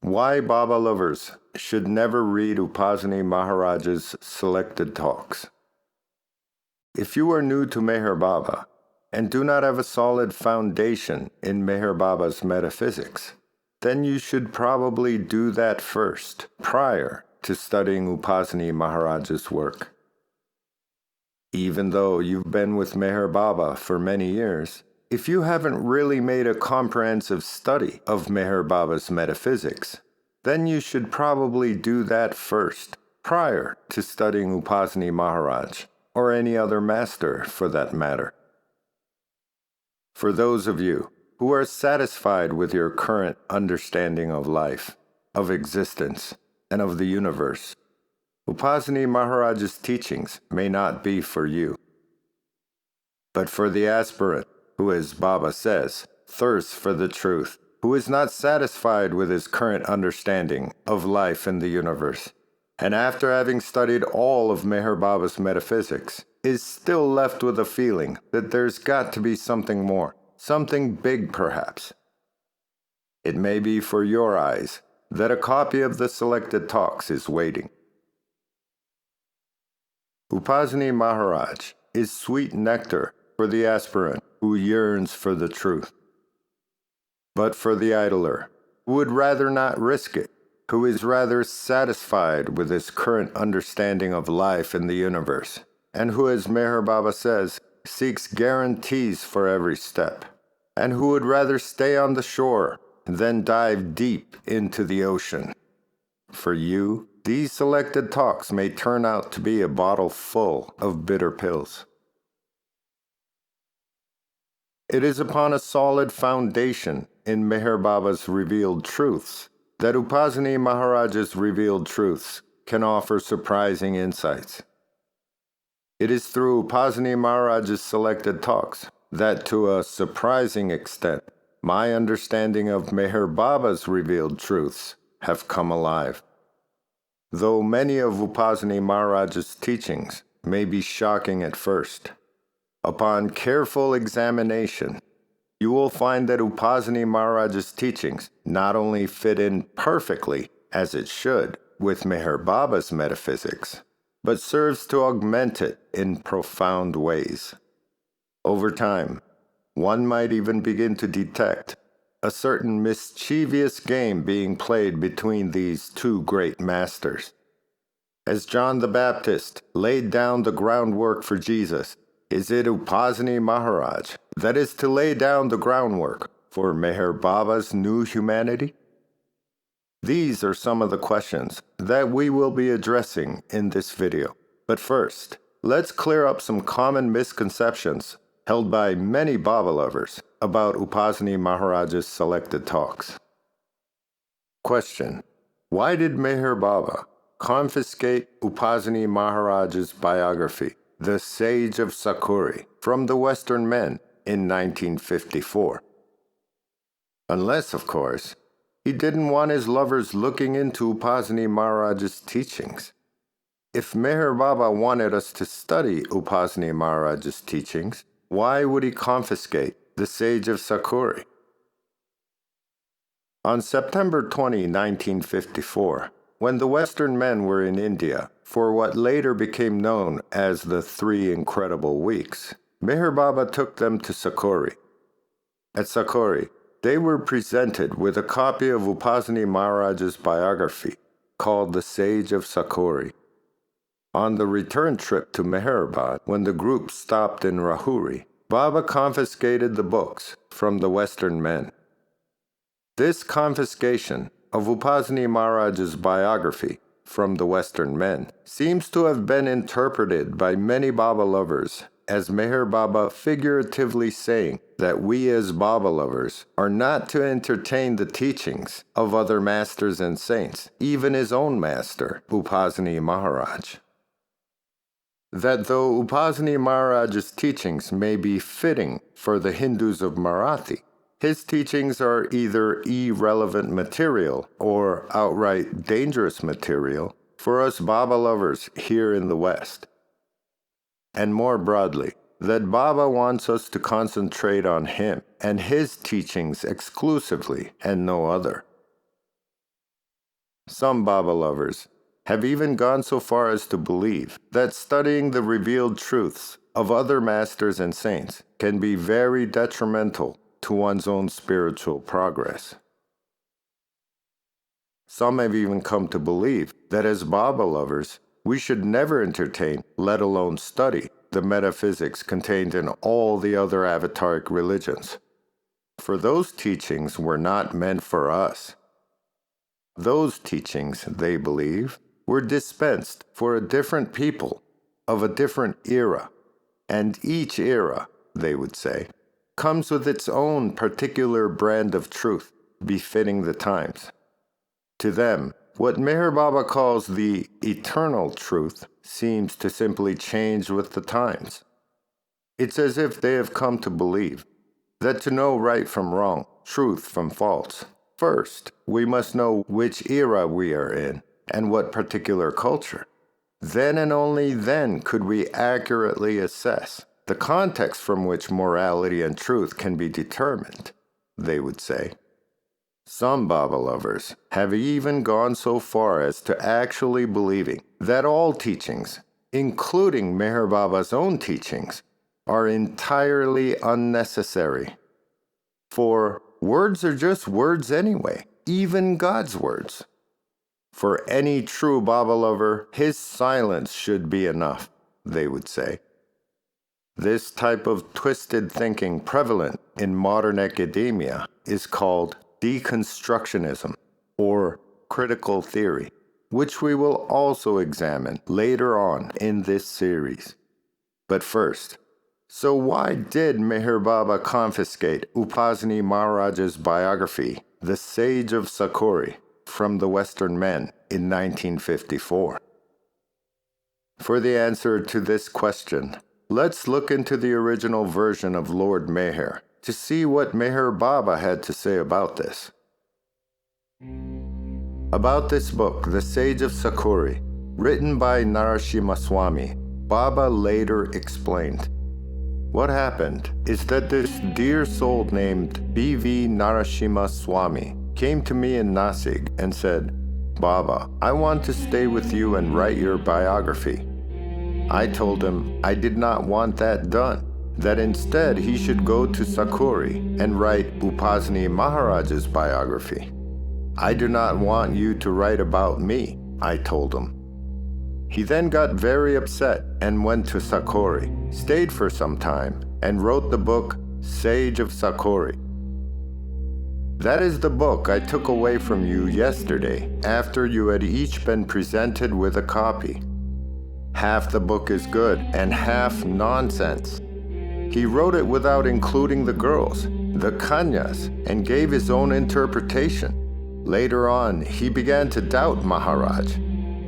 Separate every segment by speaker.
Speaker 1: Why Baba lovers should never read Upasni Maharaj's Selected Talks. If you are new to Meher Baba and do not have a solid foundation in Meher Baba's metaphysics, then you should probably do that first, prior to studying Upasni Maharaj's work. Even though you've been with Meher Baba for many years, if you haven't really made a comprehensive study of Meher Baba's metaphysics, then you should probably do that first, prior to studying Upasni Maharaj, or any other master for that matter. For those of you who are satisfied with your current understanding of life, of existence, and of the universe, Upasni Maharaj's teachings may not be for you. But for the aspirant who, as Baba says, thirsts for the truth, who is not satisfied with his current understanding of life in the universe, and after having studied all of Meher Baba's metaphysics, is still left with a feeling that there's got to be something more, something big perhaps. It may be for your eyes that a copy of the Selected Talks is waiting. Upasni Maharaj is sweet nectar for the aspirant who yearns for the truth. But for the idler, who would rather not risk it, who is rather satisfied with his current understanding of life in the universe, and who, as Meher Baba says, seeks guarantees for every step, and who would rather stay on the shore than dive deep into the ocean. For you, these selected talks may turn out to be a bottle full of bitter pills. It is upon a solid foundation in Meher Baba's revealed truths that Upasni Maharaj's revealed truths can offer surprising insights. It is through Upasni Maharaj's Selected Talks that, to a surprising extent, my understanding of Meher Baba's revealed truths have come alive. Though many of Upasni Maharaj's teachings may be shocking at first, upon careful examination, you will find that Upasni Maharaj's teachings not only fit in perfectly, as it should, with Meher Baba's metaphysics, but serves to augment it in profound ways. Over time, one might even begin to detect a certain mischievous game being played between these two great masters. As John the Baptist laid down the groundwork for Jesus, is it Upasni Maharaj that is to lay down the groundwork for Meher Baba's new humanity? These are some of the questions that we will be addressing in this video. But first, let's clear up some common misconceptions held by many Baba lovers about Upasni Maharaj's Selected Talks. Question: why did Meher Baba confiscate Upasni Maharaj's biography, The Sage of Sakuri, from the Western men in 1954? Unless, of course, he didn't want his lovers looking into Upasni Maharaj's teachings. If Meher Baba wanted us to study Upasni Maharaj's teachings, why would he confiscate The Sage of Sakuri? On September 20, 1954, when the Western men were in India for what later became known as the 3 Incredible Weeks, Meher Baba took them to Sakuri. At Sakuri, they were presented with a copy of Upasni Maharaj's biography called The Sage of Sakuri. On the return trip to Meherabad, when the group stopped in Rahuri, Baba confiscated the books from the Western men. This confiscation of Upasni Maharaj's biography from the Western men seems to have been interpreted by many Baba lovers as Meher Baba figuratively saying that we as Baba lovers are not to entertain the teachings of other masters and saints, even his own master, Upasni Maharaj. That though Upasni Maharaj's teachings may be fitting for the Hindus of Marathi, his teachings are either irrelevant material or outright dangerous material for us Baba lovers here in the West. And more broadly, that Baba wants us to concentrate on him and his teachings exclusively and no other. Some Baba lovers have even gone so far as to believe that studying the revealed truths of other masters and saints can be very detrimental to one's own spiritual progress. Some have even come to believe that as Baba lovers, we should never entertain, let alone study, the metaphysics contained in all the other avataric religions. For those teachings were not meant for us. Those teachings, they believe, were dispensed for a different people of a different era, and each era, they would say, comes with its own particular brand of truth, befitting the times. To them, what Meher Baba calls the eternal truth seems to simply change with the times. It's as if they have come to believe that to know right from wrong, truth from false, first, we must know which era we are in and what particular culture. Then and only then could we accurately assess the context from which morality and truth can be determined, they would say. Some Baba lovers have even gone so far as to actually believing that all teachings, including Meher Baba's own teachings, are entirely unnecessary. For words are just words anyway, even God's words. For any true Baba lover, his silence should be enough, they would say. This type of twisted thinking prevalent in modern academia is called deconstructionism, or critical theory, which we will also examine later on in this series. But first, so why did Meher Baba confiscate Upasni Maharaj's biography, The Sage of Sakori, from the Western men in 1954? For the answer to this question, let's look into the original version of Lord Meher to see what Meher Baba had to say about this. About this book, The Sage of Sakori, written by Narasimha Swami, Baba later explained. What happened is that this dear soul named B.V. Narasimha Swami came to me in Nasik and said, "Baba, I want to stay with you and write your biography." I told him I did not want that done, that instead he should go to Sakori and write Upasni Maharaj's biography. "I do not want you to write about me," I told him. He then got very upset and went to Sakori, stayed for some time, and wrote the book Sage of Sakori. That is the book I took away from you yesterday after you had each been presented with a copy. Half the book is good and half nonsense. He wrote it without including the girls, the kanyas, and gave his own interpretation. Later on, he began to doubt Maharaj.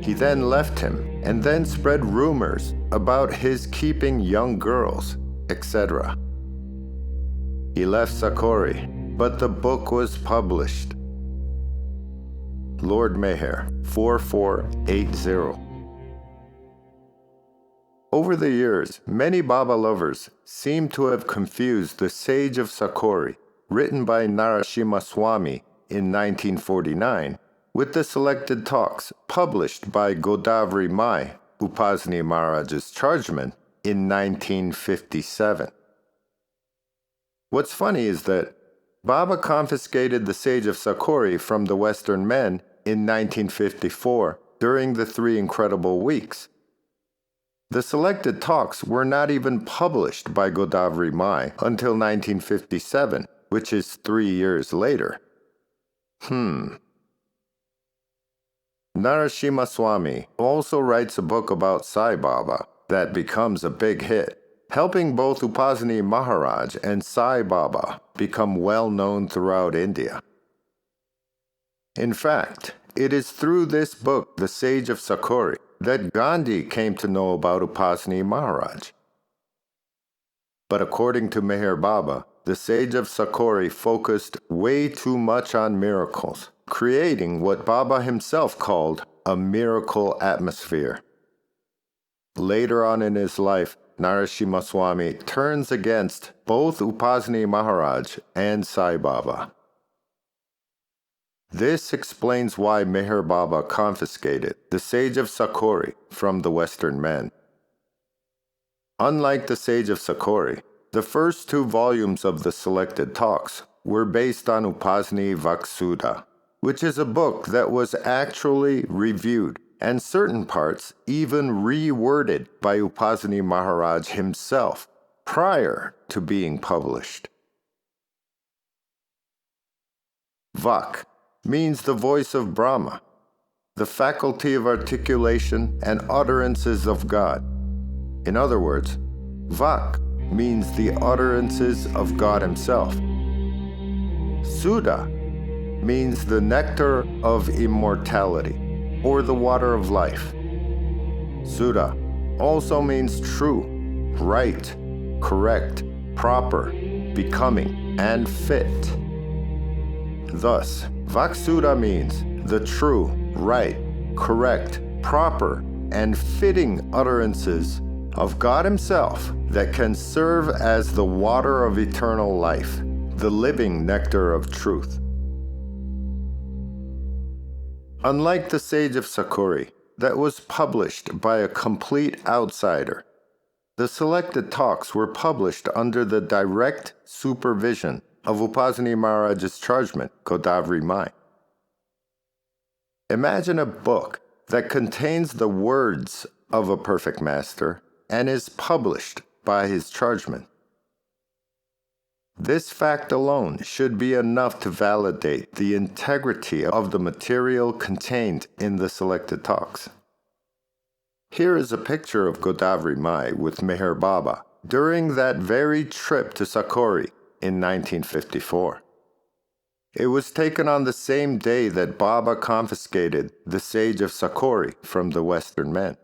Speaker 1: He then left him and then spread rumors about his keeping young girls, etc. He left Sakori, but the book was published. Lord Meher, 4480. Over the years, many Baba lovers seem to have confused The Sage of Sakori, written by Narasimha Swami in 1949, with the Selected Talks published by Godavari Mai, Upasni Maharaj's chargeman, in 1957. What's funny is that Baba confiscated The Sage of Sakori from the Western men in 1954 during the 3 Incredible Weeks. The Selected Talks were not even published by Godavari Mai until 1957, which is 3 years later. Narasimha Swami also writes a book about Sai Baba that becomes a big hit, helping both Upasni Maharaj and Sai Baba become well known throughout India. In fact, it is through this book, The Sage of Sakori, that Gandhi came to know about Upasni Maharaj. But according to Meher Baba, The Sage of Sakori focused way too much on miracles, creating what Baba himself called a miracle atmosphere. Later on in his life, Narasimha Swami turns against both Upasni Maharaj and Sai Baba. This explains why Meher Baba confiscated the Sage of Sakori from the Western men. Unlike the Sage of Sakori, the first two volumes of the Selected Talks were based on Upasni Vaksuddha, which is a book that was actually reviewed and certain parts even reworded by Upasni Maharaj himself prior to being published. Vak means the voice of Brahma, the faculty of articulation and utterances of God. In other words, Vak means the utterances of God himself. Sudha means the nectar of immortality, or the water of life. Sudha also means true, right, correct, proper, becoming, and fit. Thus, Vaksuddha means the true, right, correct, proper, and fitting utterances of God himself that can serve as the water of eternal life, the living nectar of truth. Unlike the Sage of Sakori, that was published by a complete outsider, the Selected Talks were published under the direct supervision of Upasni Maharaj's chargeman, Godavri Mai. Imagine a book that contains the words of a perfect master and is published by his chargeman. This fact alone should be enough to validate the integrity of the material contained in the Selected Talks. Here is a picture of Godavri Mai with Meher Baba during that very trip to Sakori in 1954. It was taken on the same day that Baba confiscated the Sage of Sakori from the Western men.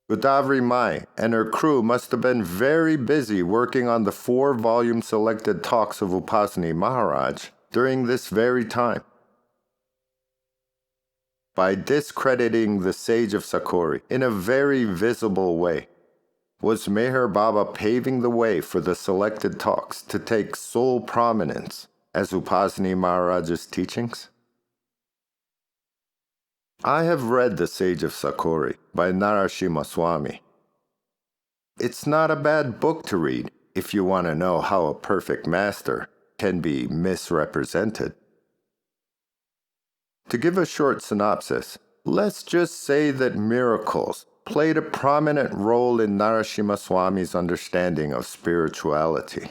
Speaker 1: Godavri Mai and her crew must have been very busy working on the 4-volume Selected Talks of Upasni Maharaj during this very time. By discrediting the Sage of Sakori in a very visible way, was Meher Baba paving the way for the Selected Talks to take sole prominence as Upasni Maharaj's teachings? I have read The Sage of Sakori by Narasimha Swami. It's not a bad book to read if you want to know how a perfect master can be misrepresented. To give a short synopsis, let's just say that miracles played a prominent role in Narasimha Swami's understanding of spirituality.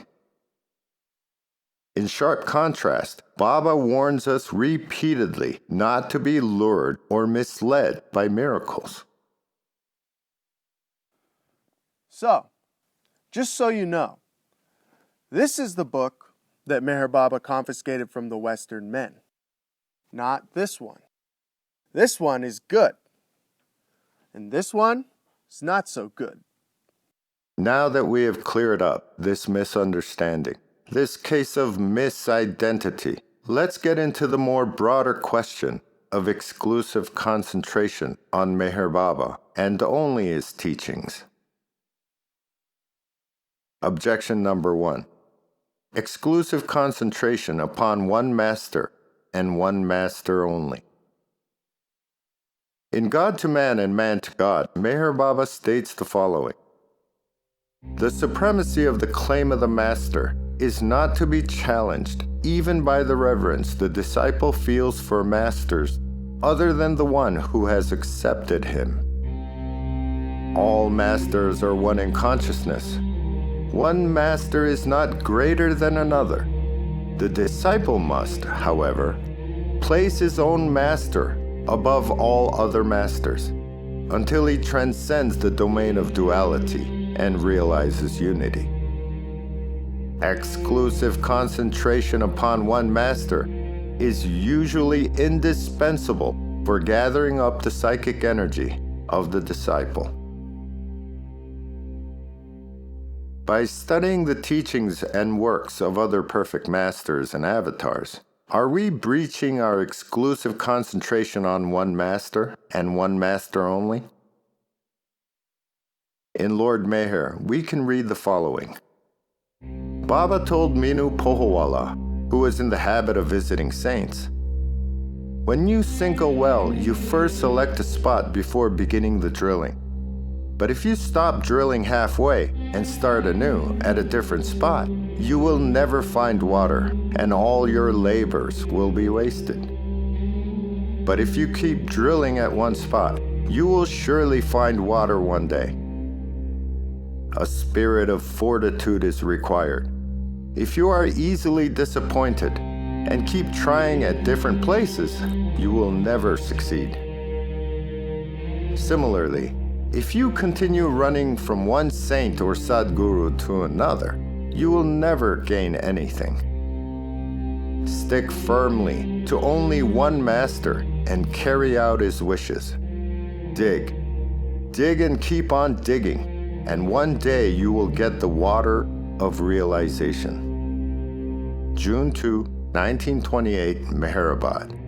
Speaker 1: In sharp contrast, Baba warns us repeatedly not to be lured or misled by miracles.
Speaker 2: So, just so you know, this is the book that Meher Baba confiscated from the Western men. Not this one. This one is good. And this one is not so good.
Speaker 1: Now that we have cleared up this misunderstanding, this case of misidentity, let's get into the more broader question of exclusive concentration on Meher Baba and only his teachings. Objection number 1. Exclusive concentration upon one master and one master only. In God to Man and Man to God, Meher Baba states the following: the supremacy of the claim of the master is not to be challenged even by the reverence the disciple feels for masters other than the one who has accepted him. All masters are one in consciousness. One master is not greater than another. The disciple must, however, place his own master above all other masters until he transcends the domain of duality and realizes unity. Exclusive concentration upon one master is usually indispensable for gathering up the psychic energy of the disciple. By studying the teachings and works of other perfect masters and avatars, are we breaching our exclusive concentration on one master and one master only? In Lord Meher, we can read the following. Baba told Minu Pohawala who was in the habit of visiting saints. When you sink a well, you first select a spot before beginning the drilling. But if you stop drilling halfway and start anew at a different spot, you will never find water, and all your labors will be wasted. But if you keep drilling at one spot, you will surely find water one day. A spirit of fortitude is required. If you are easily disappointed and keep trying at different places, you will never succeed. Similarly, if you continue running from one saint or sadguru to another, you will never gain anything. Stick firmly to only one master and carry out his wishes. Dig. Dig and keep on digging, and one day you will get the water of realization. June 2, 1928, Meherabad.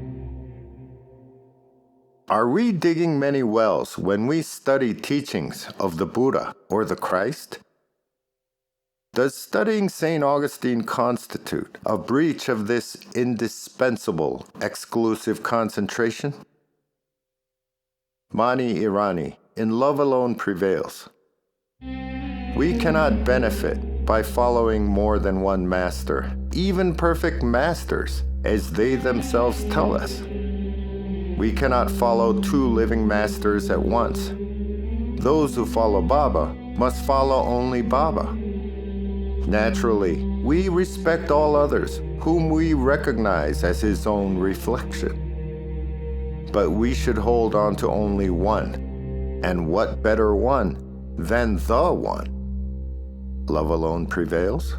Speaker 1: Are we digging many wells when we study teachings of the Buddha or the Christ? Does studying St. Augustine constitute a breach of this indispensable exclusive concentration? Mani Irani, in Love Alone Prevails. We cannot benefit by following more than one master, even perfect masters, as they themselves tell us. We cannot follow two living masters at once. Those who follow Baba must follow only Baba. Naturally, we respect all others whom we recognize as his own reflection. But we should hold on to only one, and what better one than the one? Love Alone Prevails?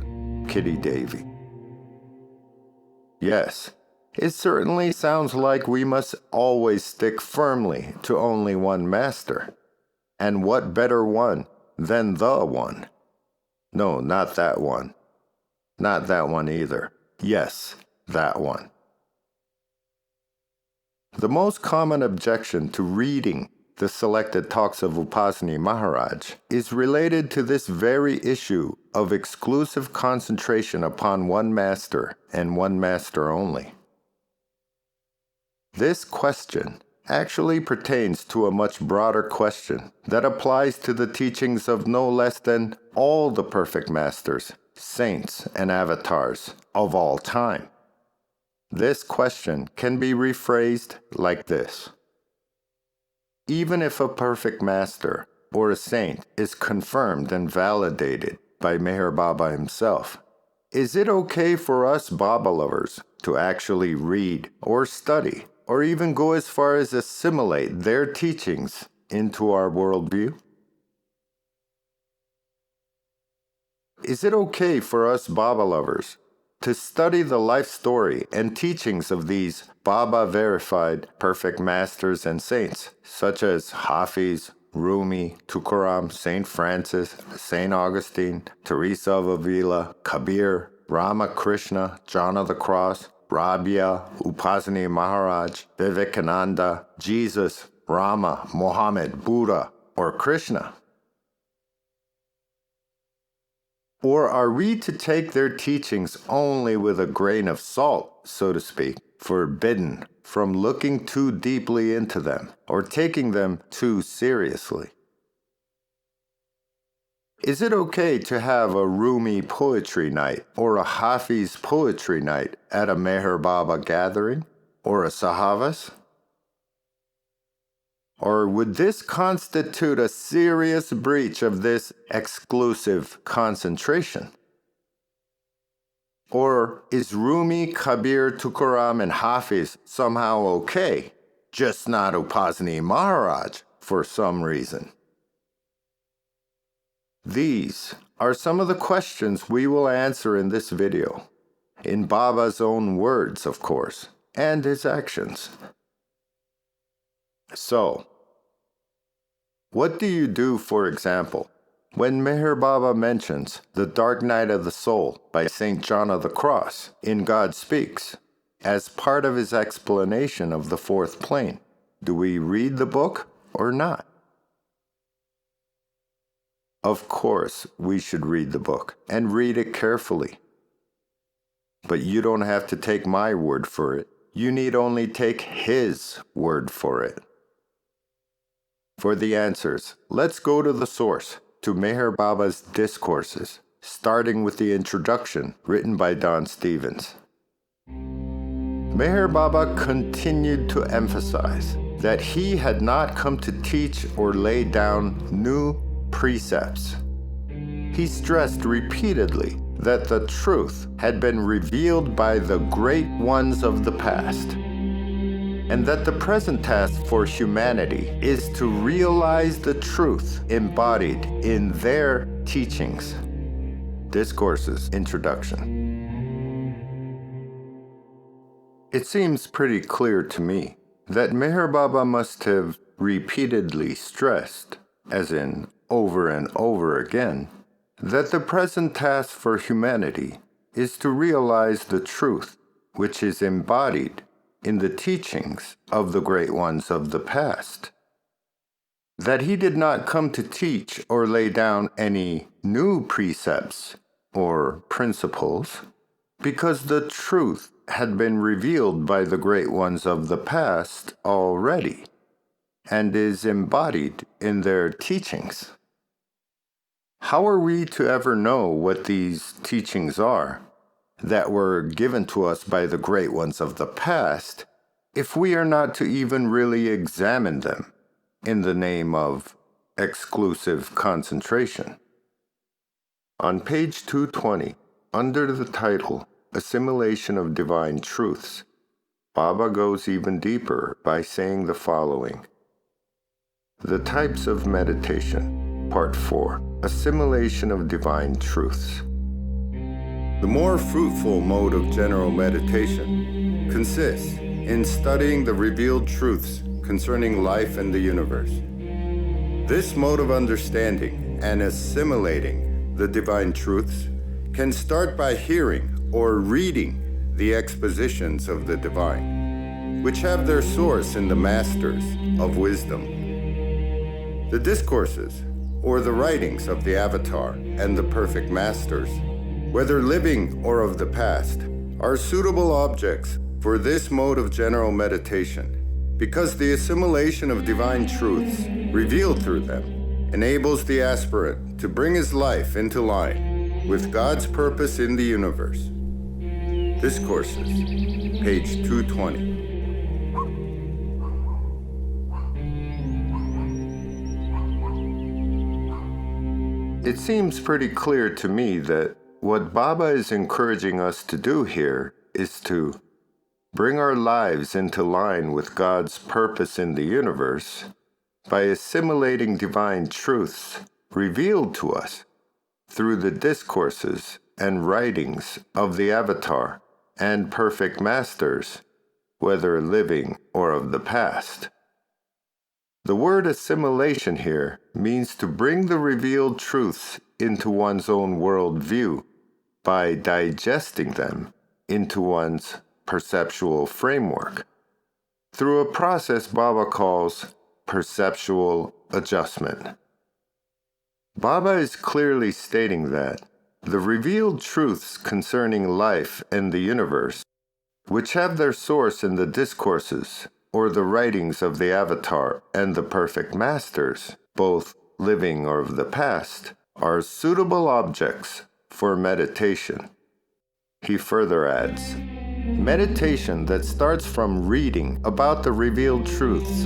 Speaker 1: Kitty Davy. Yes, it certainly sounds like we must always stick firmly to only one master. And what better one than the one? No, not that one. Not that one either. Yes, that one. The most common objection to reading the selected talks of Upasni Maharaj is related to this very issue of exclusive concentration upon one master and one master only. This question actually pertains to a much broader question that applies to the teachings of no less than all the perfect masters, saints, and avatars of all time. This question can be rephrased like this. Even if a perfect master or a saint is confirmed and validated by Meher Baba himself, is it okay for us Baba lovers to actually read or study or even go as far as assimilate their teachings into our worldview? Is it okay for us Baba lovers to study the life story and teachings of these Baba-verified perfect masters and saints, such as Hafiz, Rumi, Tukaram, St. Francis, St. Augustine, Teresa of Avila, Kabir, Ramakrishna, John of the Cross, Rabia, Upasni Maharaj, Vivekananda, Jesus, Rama, Mohammed, Buddha, or Krishna? Or are we to take their teachings only with a grain of salt, so to speak, forbidden from looking too deeply into them or taking them too seriously? Is it okay to have a Rumi poetry night or a Hafiz poetry night at a Meher Baba gathering or a Sahavas? Or would this constitute a serious breach of this exclusive concentration? Or is Rumi, Kabir, Tukaram, and Hafiz somehow okay, just not Upasni Maharaj for some reason? These are some of the questions we will answer in this video, in Baba's own words, of course, and his actions. So, what do you do, for example, when Meher Baba mentions The Dark Night of the Soul by St. John of the Cross in God Speaks as part of his explanation of the fourth plane? Do we read the book or not? Of course, we should read the book and read it carefully. But you don't have to take my word for it. You need only take his word for it. For the answers, let's go to the source, to Meher Baba's discourses, starting with the introduction written by Don Stevens. Meher Baba continued to emphasize that he had not come to teach or lay down new precepts. He stressed repeatedly that the truth had been revealed by the great ones of the past, and that the present task for humanity is to realize the truth embodied in their teachings. Discourses Introduction. It seems pretty clear to me that Meher Baba must have repeatedly stressed, as in over and over again, that the present task for humanity is to realize the truth which is embodied in the teachings of the great ones of the past. That he did not come to teach or lay down any new precepts or principles, because the truth had been revealed by the great ones of the past already, and is embodied in their teachings. How are we to ever know what these teachings are that were given to us by the great ones of the past if we are not to even really examine them in the name of exclusive concentration? On page 220, under the title Assimilation of Divine Truths, Baba goes even deeper by saying the following. The Types of Meditation, Part 4, Assimilation of Divine Truths. The more fruitful mode of general meditation consists in studying the revealed truths concerning life and the universe. This mode of understanding and assimilating the divine truths can start by hearing or reading the expositions of the divine, which have their source in the masters of wisdom. The discourses, or the writings of the Avatar and the perfect masters, whether living or of the past, are suitable objects for this mode of general meditation, because the assimilation of divine truths revealed through them enables the aspirant to bring his life into line with God's purpose in the universe. Discourses, page 220. It seems pretty clear to me that what Baba is encouraging us to do here is to bring our lives into line with God's purpose in the universe by assimilating divine truths revealed to us through the discourses and writings of the Avatar and perfect masters, whether living or of the past. The word assimilation here means to bring the revealed truths into one's own world view by digesting them into one's perceptual framework through a process Baba calls perceptual adjustment. Baba is clearly stating that the revealed truths concerning life and the universe, which have their source in the discourses or the writings of the Avatar and the perfect masters, both living or of the past, are suitable objects for meditation. He further adds, meditation that starts from reading about the revealed truths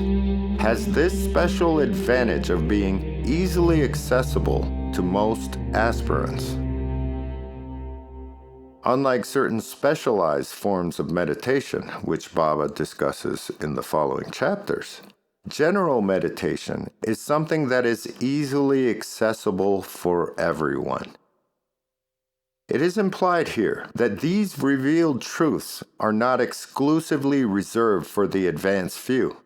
Speaker 1: has this special advantage of being easily accessible to most aspirants. Unlike certain specialized forms of meditation, which Baba discusses in the following chapters, general meditation is something that is easily accessible for everyone. It is implied here that these revealed truths are not exclusively reserved for the advanced few.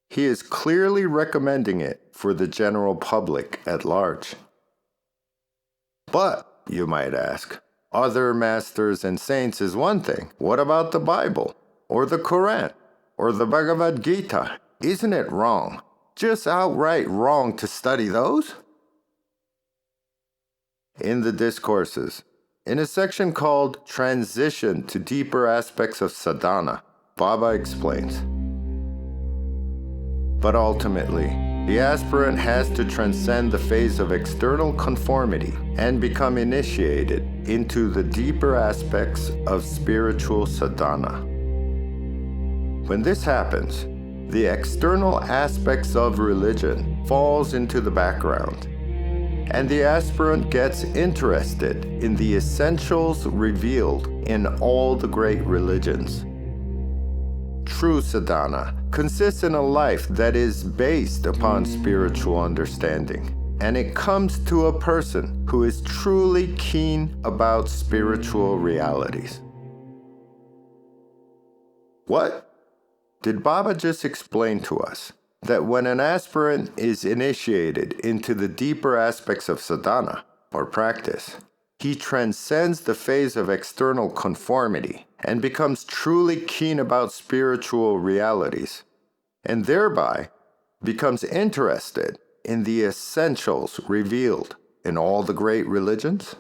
Speaker 1: He is clearly recommending it for the general public at large. But, you might ask, other masters and saints is one thing. What about the Bible, or the Quran, or the Bhagavad Gita? Isn't it wrong, just outright wrong, to study those? In the discourses, In a section called Transition to Deeper Aspects of Sadhana, Baba explains, but ultimately, the aspirant has to transcend the phase of external conformity and become initiated into the deeper aspects of spiritual sadhana. When this happens, the external aspects of religion falls into the background, and the aspirant gets interested in the essentials revealed in all the great religions. True sadhana consists in a life that is based upon spiritual understanding, and it comes to a person who is truly keen about spiritual realities. What? Did Baba just explain to us that when an aspirant is initiated into the deeper aspects of sadhana, or practice, he transcends the phase of external conformity and becomes truly keen about spiritual realities, and thereby becomes interested in the essentials revealed in all the great religions?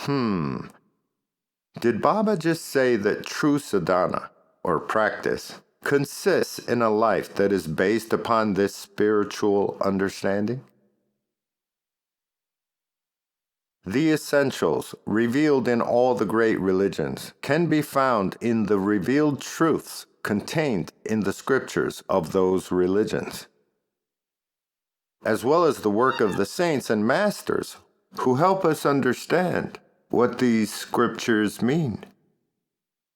Speaker 1: Did Baba just say that true sadhana, or practice, consists in a life that is based upon this spiritual understanding? The essentials revealed in all the great religions can be found in the revealed truths contained in the scriptures of those religions, as well as the work of the saints and masters who help us understand what these scriptures mean.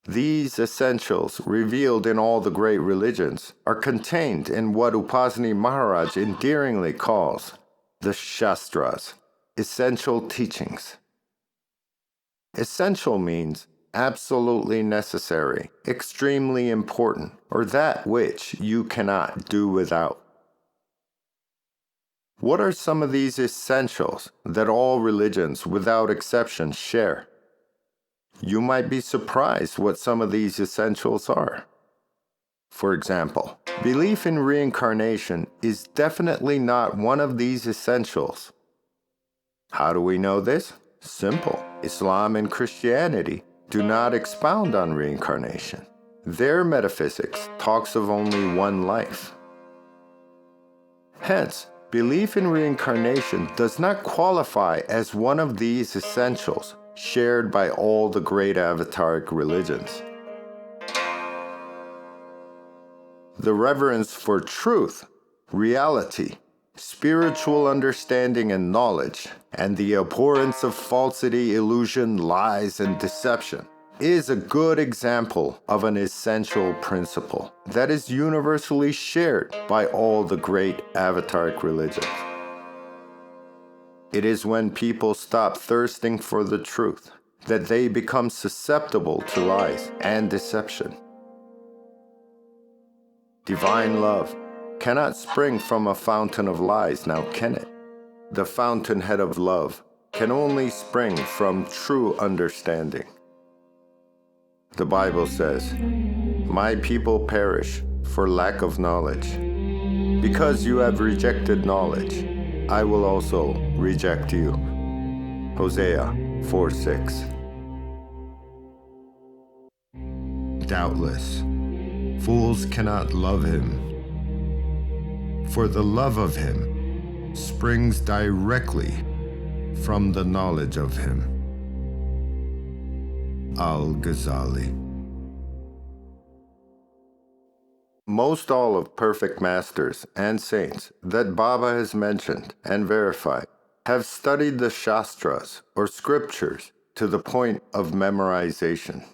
Speaker 1: These essentials revealed in all the great religions are contained in what Upasni Maharaj endearingly calls the Shastras, essential teachings. Essential means absolutely necessary, extremely important, or that which you cannot do without. What are some of these essentials that all religions, without exception, share? You might be surprised what some of these essentials are. For example, belief in reincarnation is definitely not one of these essentials. How do we know this? Simple. Islam and Christianity do not expound on reincarnation. Their metaphysics talks of only one life. Hence, belief in reincarnation does not qualify as one of these essentials shared by all the great avataric religions. The reverence for truth, reality, spiritual understanding and knowledge, and the abhorrence of falsity, illusion, lies, and deception is a good example of an essential principle that is universally shared by all the great avataric religions. It is when people stop thirsting for the truth that they become susceptible to lies and deception. Divine love cannot spring from a fountain of lies, now can it? The fountainhead of love can only spring from true understanding. The Bible says, "My people perish for lack of knowledge. Because you have rejected knowledge, I will also reject you." Hosea 4:6. Doubtless, fools cannot love him, for the love of him springs directly from the knowledge of him. Al-Ghazali. Most all of perfect masters and saints that Baba has mentioned and verified have studied the Shastras or scriptures to the point of memorization.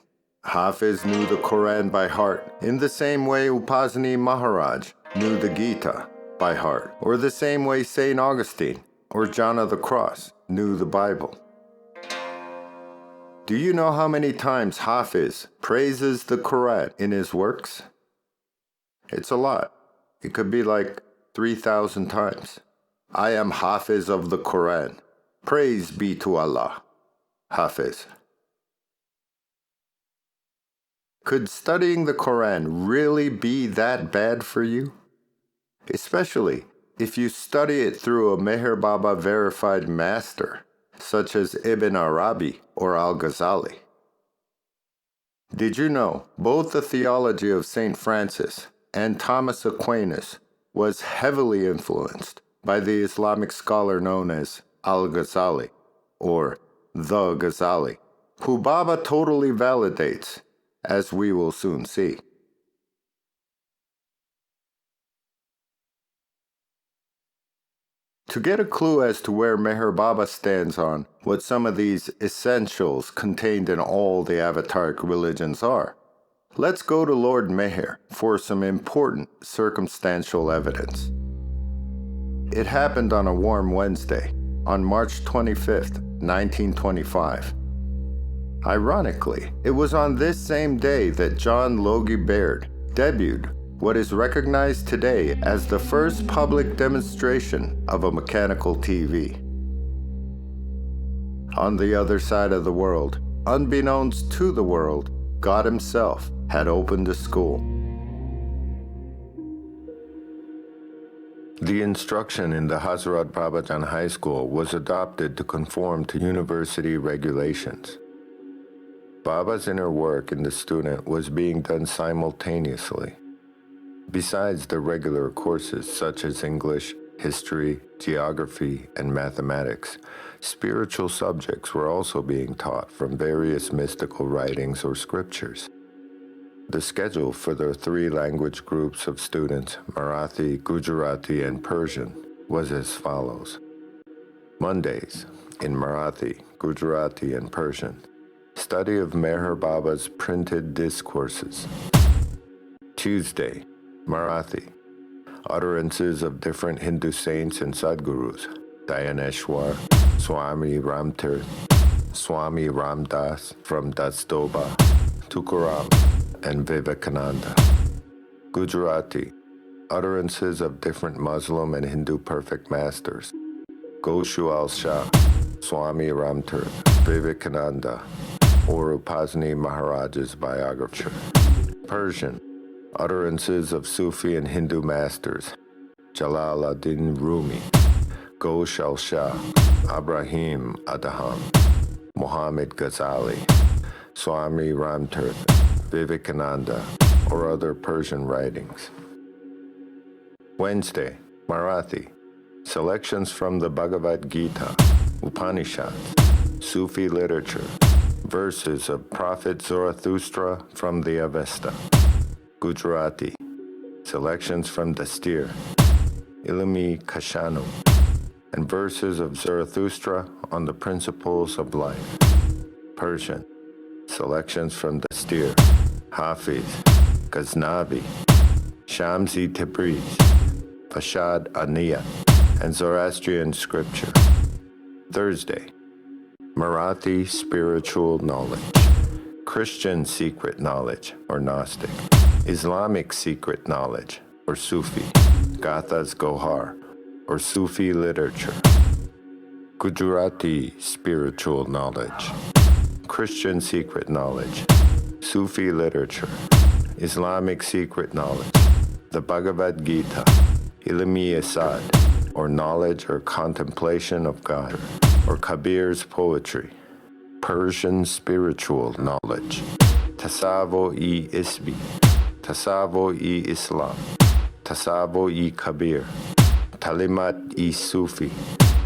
Speaker 1: Hafiz knew the Quran by heart in the same way Upasni Maharaj knew the Gita by heart, or the same way St. Augustine or John of the Cross knew the Bible. Do you know how many times Hafiz praises the Quran in his works? It's a lot. It could be like 3,000 times. I am Hafiz of the Quran. Praise be to Allah. Hafiz. Could studying the Quran really be that bad for you? Especially if you study it through a Meher Baba verified master such as Ibn Arabi or Al-Ghazali. Did you know both the theology of St. Francis and Thomas Aquinas was heavily influenced by the Islamic scholar known as Al-Ghazali, or the Ghazali, who Baba totally validates, as we will soon see. To get a clue as to where Meher Baba stands on what some of these essentials contained in all the avataric religions are, let's go to Lord Meher for some important circumstantial evidence. It happened on a warm Wednesday, on March 25th, 1925. Ironically, it was on this same day that John Logie Baird debuted what is recognized today as the first public demonstration of a mechanical TV. On the other side of the world, unbeknownst to the world, God Himself had opened a school. The instruction in the Hazrat Babajan High School was adopted to conform to university regulations. Baba's inner work in the student was being done simultaneously. Besides the regular courses such as English, history, geography, and mathematics, spiritual subjects were also being taught from various mystical writings or scriptures. The schedule for the three language groups of students, Marathi, Gujarati, and Persian, was as follows. Mondays, in Marathi, Gujarati, and Persian, study of Meher Baba's printed discourses. Tuesday, Marathi, utterances of different Hindu saints and Sadgurus, Dayaneshwar, Swami Ramtirth, Swami Ramdas from Dastoba, Tukaram, and Vivekananda. Gujarati, utterances of different Muslim and Hindu perfect masters, Goshual Shah, Swami Ramtirth, Vivekananda, or Upasni Maharaj's biography. Persian, utterances of Sufi and Hindu masters, Jalaluddin Rumi, Goshal Shah, Ibrahim Adham, Muhammad Ghazali, Swami Ramtirth, Vivekananda, or other Persian writings. Wednesday, Marathi, selections from the Bhagavad Gita, Upanishads, Sufi literature, verses of Prophet Zarathustra from the Avesta. Gujarati, selections from Dastir, Ilmi Kashanum, and verses of Zarathustra on the principles of life. Persian, selections from Dastir, Hafiz, Ghaznavi, Shamsi Tabriz, Fashad Aniyat, and Zoroastrian scripture. Thursday, Marathi spiritual knowledge, Christian secret knowledge or Gnostic, Islamic secret knowledge or Sufi, Gatha's Gohar or Sufi literature, Gujarati spiritual knowledge, Christian secret knowledge, Sufi literature, Islamic secret knowledge, the Bhagavad Gita, Ilmi Asad, or knowledge or contemplation of God, or Kabir's poetry, Persian spiritual knowledge, Tasavo-e Isbi, Tasavo-e Islam, Tasavo-e Kabir, Talimat-e Sufi,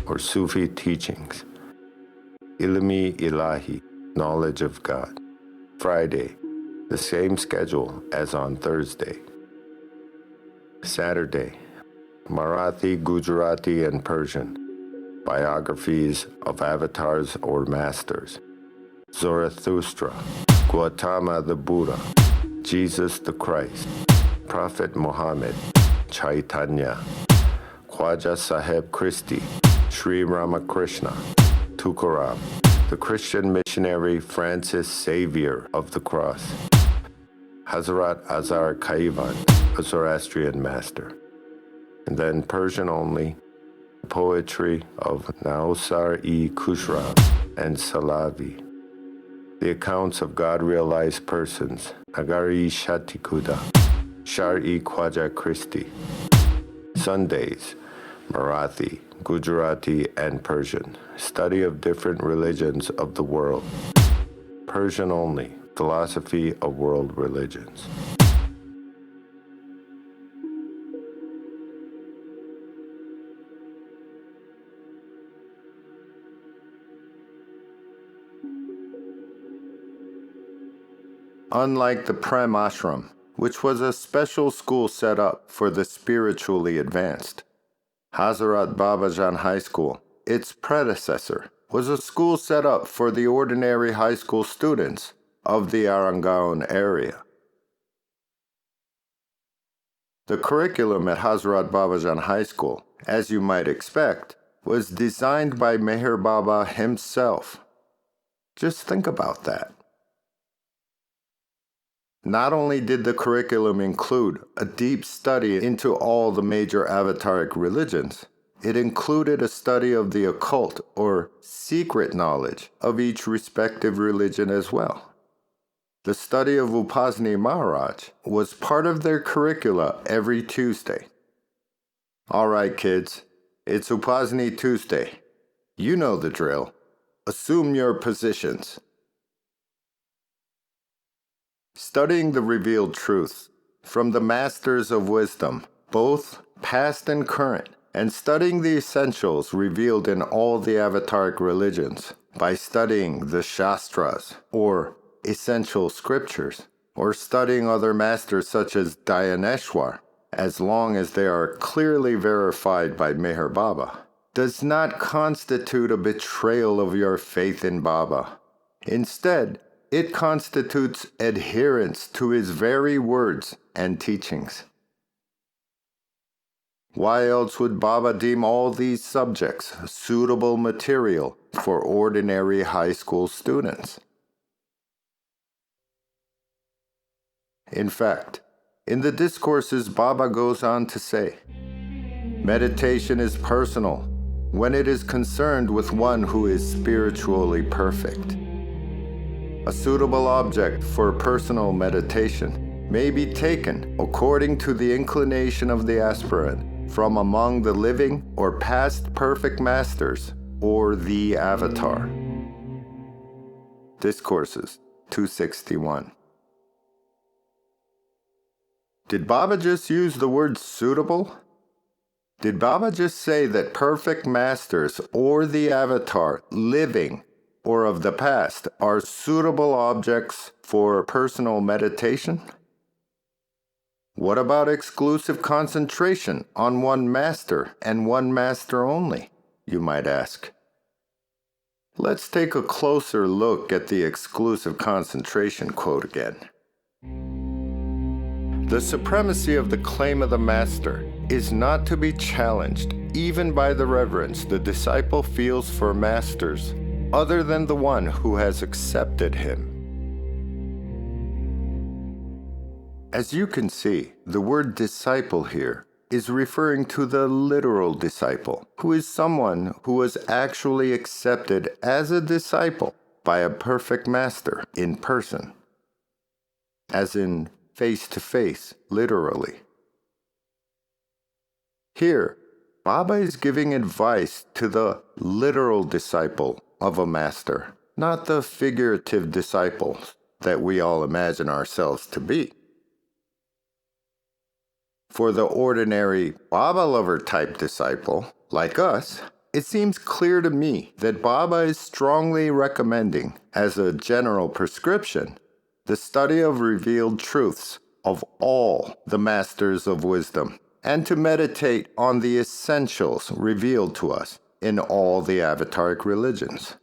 Speaker 1: or Sufi teachings, Ilmi Ilahi, knowledge of God. Friday, the same schedule as on Thursday. Saturday, Marathi, Gujarati, and Persian, biographies of avatars or masters, Zarathustra, Gautama the Buddha, Jesus the Christ, Prophet Muhammad, Chaitanya, Khwaja Sahib Christi, Sri Ramakrishna, Tukaram, the Christian missionary Francis Savior of the Cross, Hazrat Azar Kaivan, a Zoroastrian master, and then Persian only, poetry of Nausar-e Khusrav and Salavi, the accounts of God-realized persons, Nagari Shatikuda, Shar-e Khwaja Christi. Sundays, Marathi, Gujarati, and Persian. Study of different religions of the world. Persian only. Philosophy of world religions. Unlike the Prem Ashram, which was a special school set up for the spiritually advanced, Hazrat Babajan High School, its predecessor, was a school set up for the ordinary high school students of the Arangaon area. The curriculum at Hazrat Babajan High School, as you might expect, was designed by Meher Baba himself. Just think about that. Not only did the curriculum include a deep study into all the major avataric religions, it included a study of the occult or secret knowledge of each respective religion as well. The study of Upasni Maharaj was part of their curricula every Tuesday. All right, kids, it's Upasni Tuesday. You know the drill. Assume your positions. Studying the revealed truths from the masters of wisdom, both past and current, and studying the essentials revealed in all the avataric religions by studying the Shastras, or essential scriptures, or studying other masters such as Dayaneshwar, as long as they are clearly verified by Meher Baba, does not constitute a betrayal of your faith in Baba. Instead, it constitutes adherence to his very words and teachings. Why else would Baba deem all these subjects suitable material for ordinary high school students? In fact, in the discourses, Baba goes on to say, meditation is personal when it is concerned with one who is spiritually perfect. A suitable object for personal meditation may be taken according to the inclination of the aspirant from among the living or past perfect masters or the avatar. Discourses 261. Did Baba just use the word suitable? Did Baba just say that perfect masters or the avatar living or of the past are suitable objects for personal meditation? What about exclusive concentration on one master and one master only, you might ask? Let's take a closer look at the exclusive concentration quote again. The supremacy of the claim of the master is not to be challenged even by the reverence the disciple feels for masters other than the one who has accepted him. As you can see, the word disciple here is referring to the literal disciple, who is someone who was actually accepted as a disciple by a perfect master in person, as in face to face, literally. Here, Baba is giving advice to the literal disciple of a master, not the figurative disciples that we all imagine ourselves to be. For the ordinary Baba lover type disciple, like us, it seems clear to me that Baba is strongly recommending, as a general prescription, the study of revealed truths of all the masters of wisdom, and to meditate on the essentials revealed to us in all the avataric religions.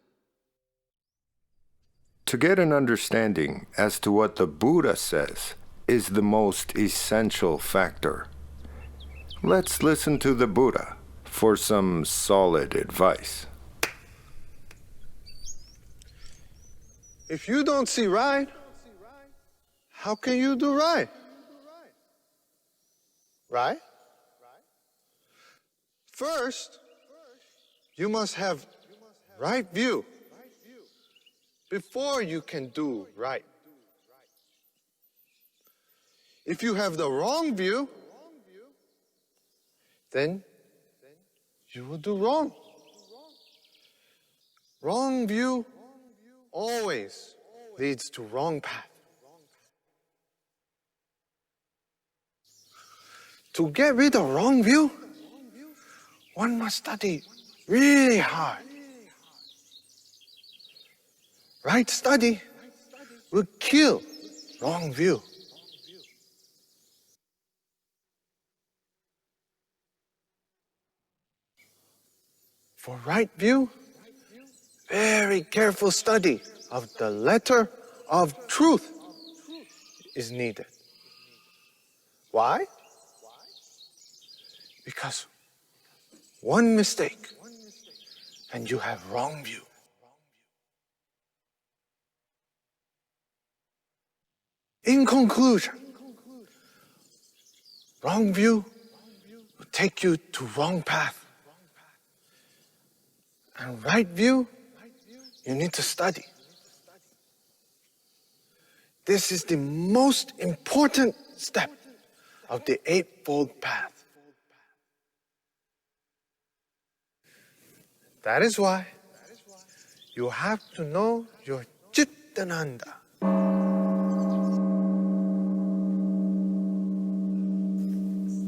Speaker 1: To get an understanding as to what the Buddha says is the most essential factor, let's listen to the Buddha for some solid advice.
Speaker 3: If you don't see right, how can you do right? Right? First, you must have right view before you can do right. If you have the wrong view, then you will do wrong. Wrong view always leads to wrong path. To get rid of wrong view, one must study really hard. Right study will kill wrong view. For right view, very careful study of the letter of truth is needed. Why? Because one mistake and you have wrong view. In conclusion, wrong view will take you to wrong path. And right view, you need to study. This is the most important step of the Eightfold Path. That is why you have to know your Chittananda.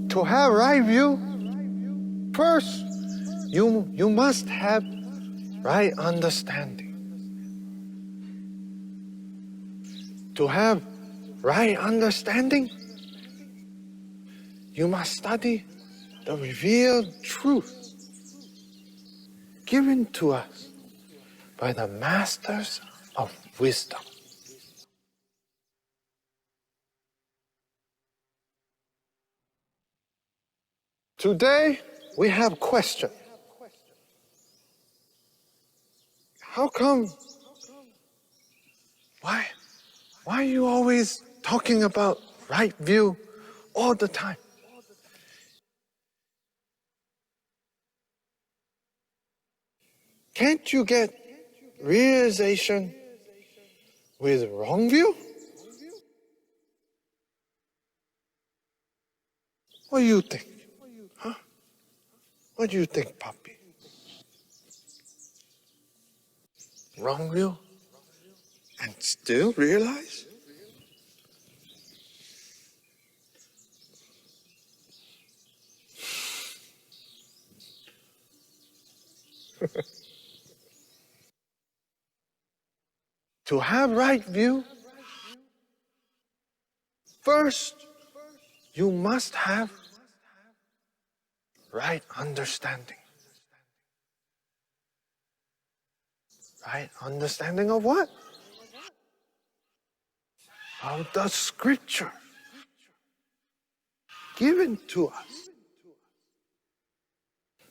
Speaker 3: To have right view, first you must have right understanding. To have right understanding, you must study the revealed truth given to us by the masters of wisdom. Today, we have a question. How come? Why are you always talking about right view all the time? Can't you get realization with wrong view? What do you think? Huh? What do you think, Papi? Wrong view? And still realize? To have right view, first you must have right understanding. Right understanding of what? Of the scripture given to us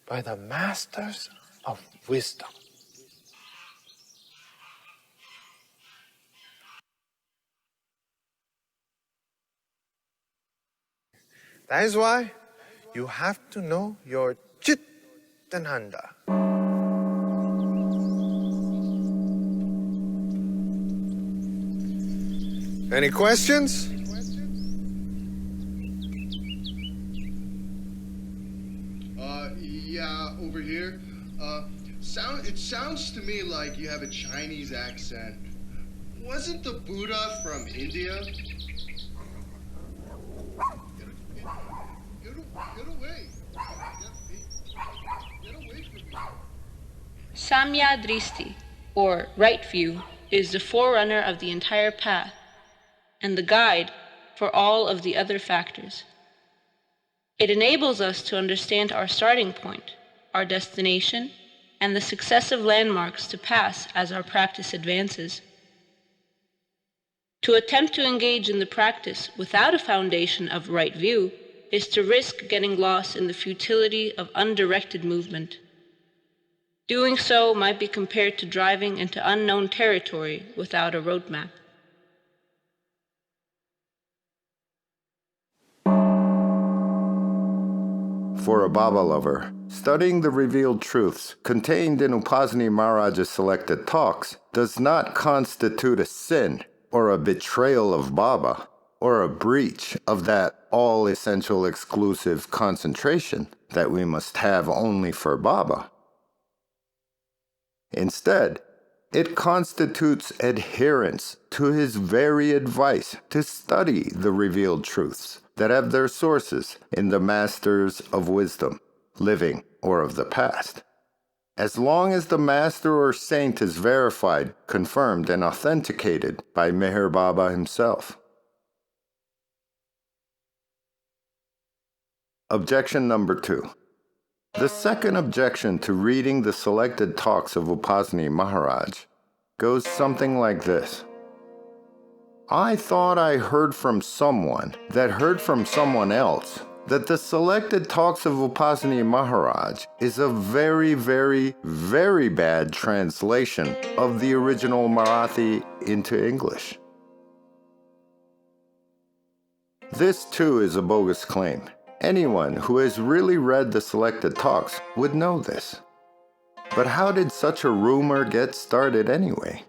Speaker 3: by the masters of wisdom. That is why you have to know your Chittananda. Any questions?
Speaker 4: Yeah, over here. It sounds to me like you have a Chinese accent. Wasn't the Buddha from India? Get away. Get away from me.
Speaker 5: Samya Dristi, or right view, is the forerunner of the entire path and the guide for all of the other factors. It enables us to understand our starting point, our destination, and the successive landmarks to pass as our practice advances. To attempt to engage in the practice without a foundation of right view is to risk getting lost in the futility of undirected movement. Doing so might be compared to driving into unknown territory without a roadmap.
Speaker 1: For a Baba lover, studying the revealed truths contained in Upasni Maharaj's Selected Talks does not constitute a sin or a betrayal of Baba or a breach of that all-essential exclusive concentration that we must have only for Baba. Instead, it constitutes adherence to his very advice to study the revealed truths that have their sources in the masters of wisdom, living or of the past. As long as the master or saint is verified, confirmed, and authenticated by Meher Baba himself. Objection number 2. The second objection to reading the selected talks of Upasni Maharaj goes something like this. I thought I heard from someone that heard from someone else that the selected talks of Upasni Maharaj is a very, very, very bad translation of the original Marathi into English. This too is a bogus claim. Anyone who has really read the selected talks would know this. But how did such a rumor get started anyway?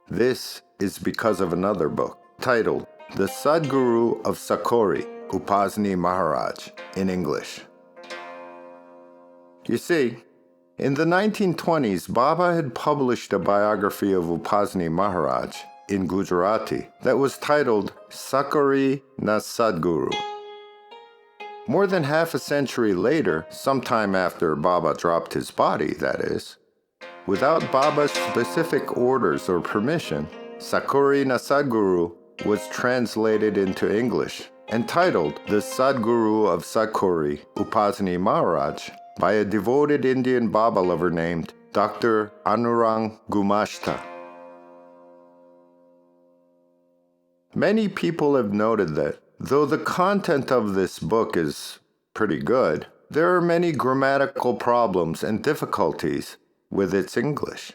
Speaker 1: This is because of another book titled The Sadguru of Sakori, Upasni Maharaj in English. You see, in the 1920s, Baba had published a biography of Upasni Maharaj in Gujarati that was titled Sakori na Sadguru. More than half a century later, sometime after Baba dropped his body, that is, without Baba's specific orders or permission, Sakori na Sadguru was translated into English and titled The Sadguru of Sakori, Upasni Maharaj, by a devoted Indian Baba lover named Dr. Anurang Gumashta. Many people have noted that, though the content of this book is pretty good, there are many grammatical problems and difficulties with its English.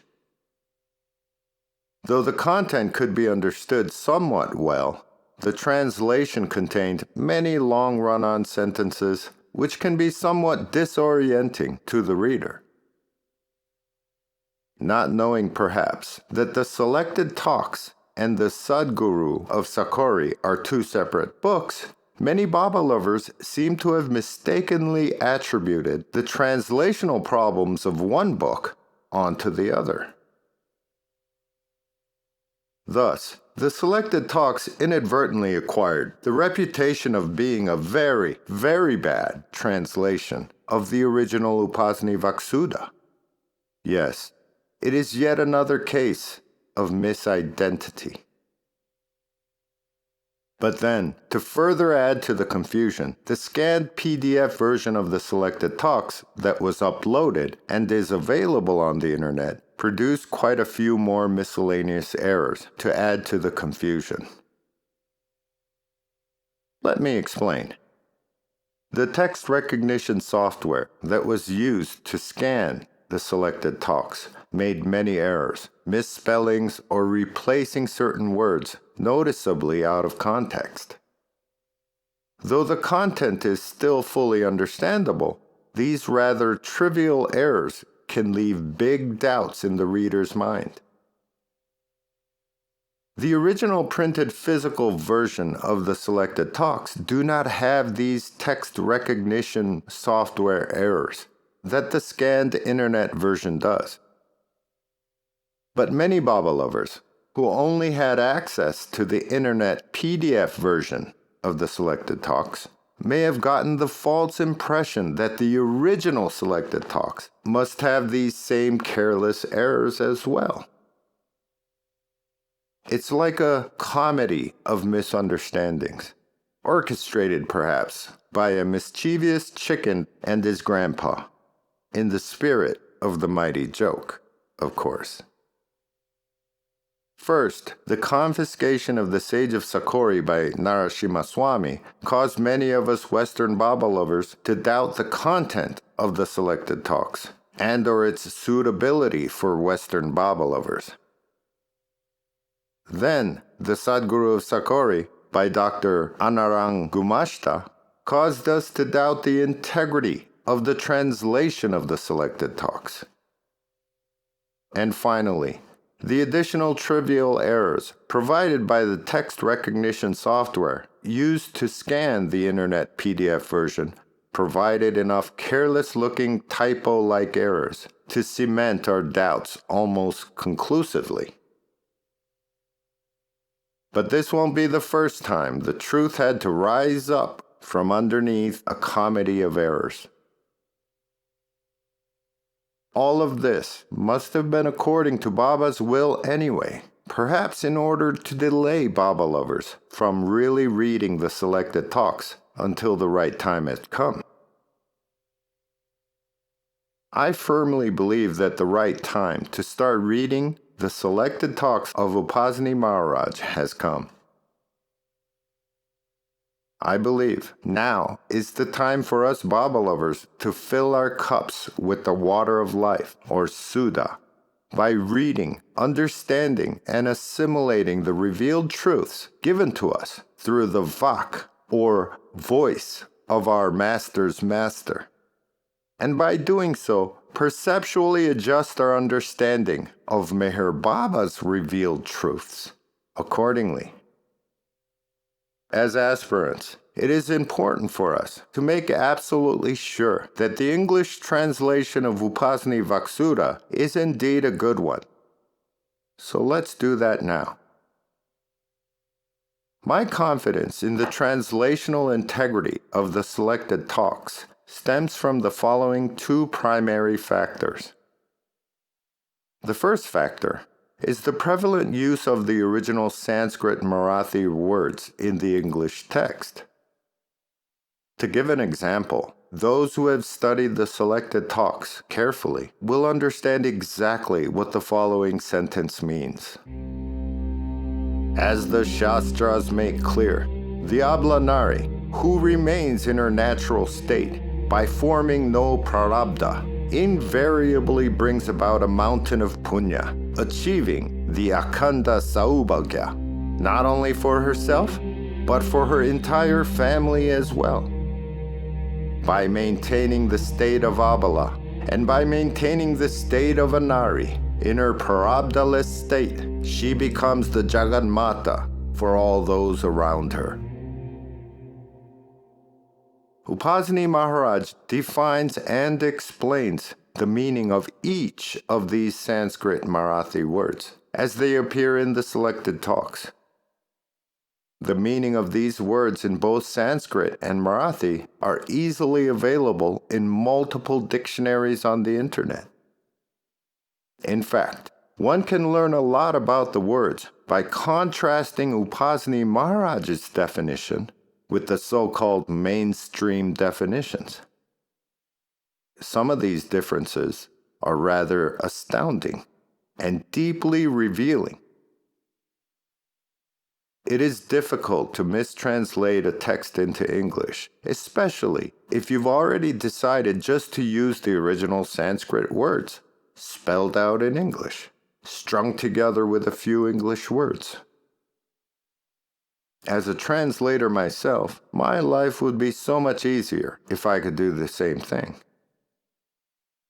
Speaker 1: Though the content could be understood somewhat well, the translation contained many long run-on sentences which can be somewhat disorienting to the reader. Not knowing, perhaps, that the selected talks and the Sadguru of Sakori are two separate books, many Baba lovers seem to have mistakenly attributed the translational problems of one book onto the other. Thus, the selected talks inadvertently acquired the reputation of being a very, very bad translation of the original Upasni Vaksuddha. Yes, it is yet another case of misidentity. But then, to further add to the confusion, the scanned PDF version of the selected talks that was uploaded and is available on the internet produced quite a few more miscellaneous errors to add to the confusion. Let me explain. The text recognition software that was used to scan the selected talks made many errors, misspellings, or replacing certain words noticeably out of context. Though the content is still fully understandable, these rather trivial errors can leave big doubts in the reader's mind. The original printed physical version of the selected talks do not have these text recognition software errors that the scanned internet version does. But many Baba lovers who only had access to the internet PDF version of the selected talks may have gotten the false impression that the original selected talks must have these same careless errors as well. It's like a comedy of misunderstandings, orchestrated perhaps by a mischievous chicken and his grandpa, in the spirit of the mighty joke, of course. First, the confiscation of the Sage of Sakori by Narasimha Swami caused many of us Western Baba lovers to doubt the content of the selected talks and or its suitability for Western Baba lovers. Then, the Sadguru of Sakori by Dr. Anurang Gumashta caused us to doubt the integrity of the translation of the selected talks. And finally, the additional trivial errors provided by the text recognition software used to scan the internet PDF version provided enough careless-looking typo-like errors to cement our doubts almost conclusively. But this won't be the first time the truth had to rise up from underneath a comedy of errors. All of this must have been according to Baba's will anyway, perhaps in order to delay Baba lovers from really reading the selected talks until the right time had come. I firmly believe that the right time to start reading the selected talks of Upasni Maharaj has come. I believe now is the time for us Baba lovers to fill our cups with the water of life, or Sudha, by reading, understanding, and assimilating the revealed truths given to us through the Vak, or voice, of our Master's Master. And by doing so, perceptually adjust our understanding of Meher Baba's revealed truths accordingly. As aspirants, it is important for us to make absolutely sure that the English translation of Upasni Vaksudha is indeed a good one. So let's do that now. My confidence in the translational integrity of the selected talks stems from the following two primary factors. The first factor is the prevalent use of the original Sanskrit Marathi words in the English text. To give an example, those who have studied the selected talks carefully will understand exactly what the following sentence means. As the Shastras make clear, the Abla Nari, who remains in her natural state by forming no prarabdha, invariably brings about a mountain of punya, achieving the Akhanda Saubhagya, not only for herself, but for her entire family as well. By maintaining the state of Abala, and by maintaining the state of a Nari, in her prarabdhaless state, she becomes the Jaganmata for all those around her. Upasni Maharaj defines and explains the meaning of each of these Sanskrit Marathi words as they appear in the selected talks. The meaning of these words in both Sanskrit and Marathi are easily available in multiple dictionaries on the internet. In fact, one can learn a lot about the words by contrasting Upasni Maharaj's definition with the so-called mainstream definitions. Some of these differences are rather astounding and deeply revealing. It is difficult to mistranslate a text into English, especially if you've already decided just to use the original Sanskrit words, spelled out in English, strung together with a few English words. As a translator myself, my life would be so much easier if I could do the same thing.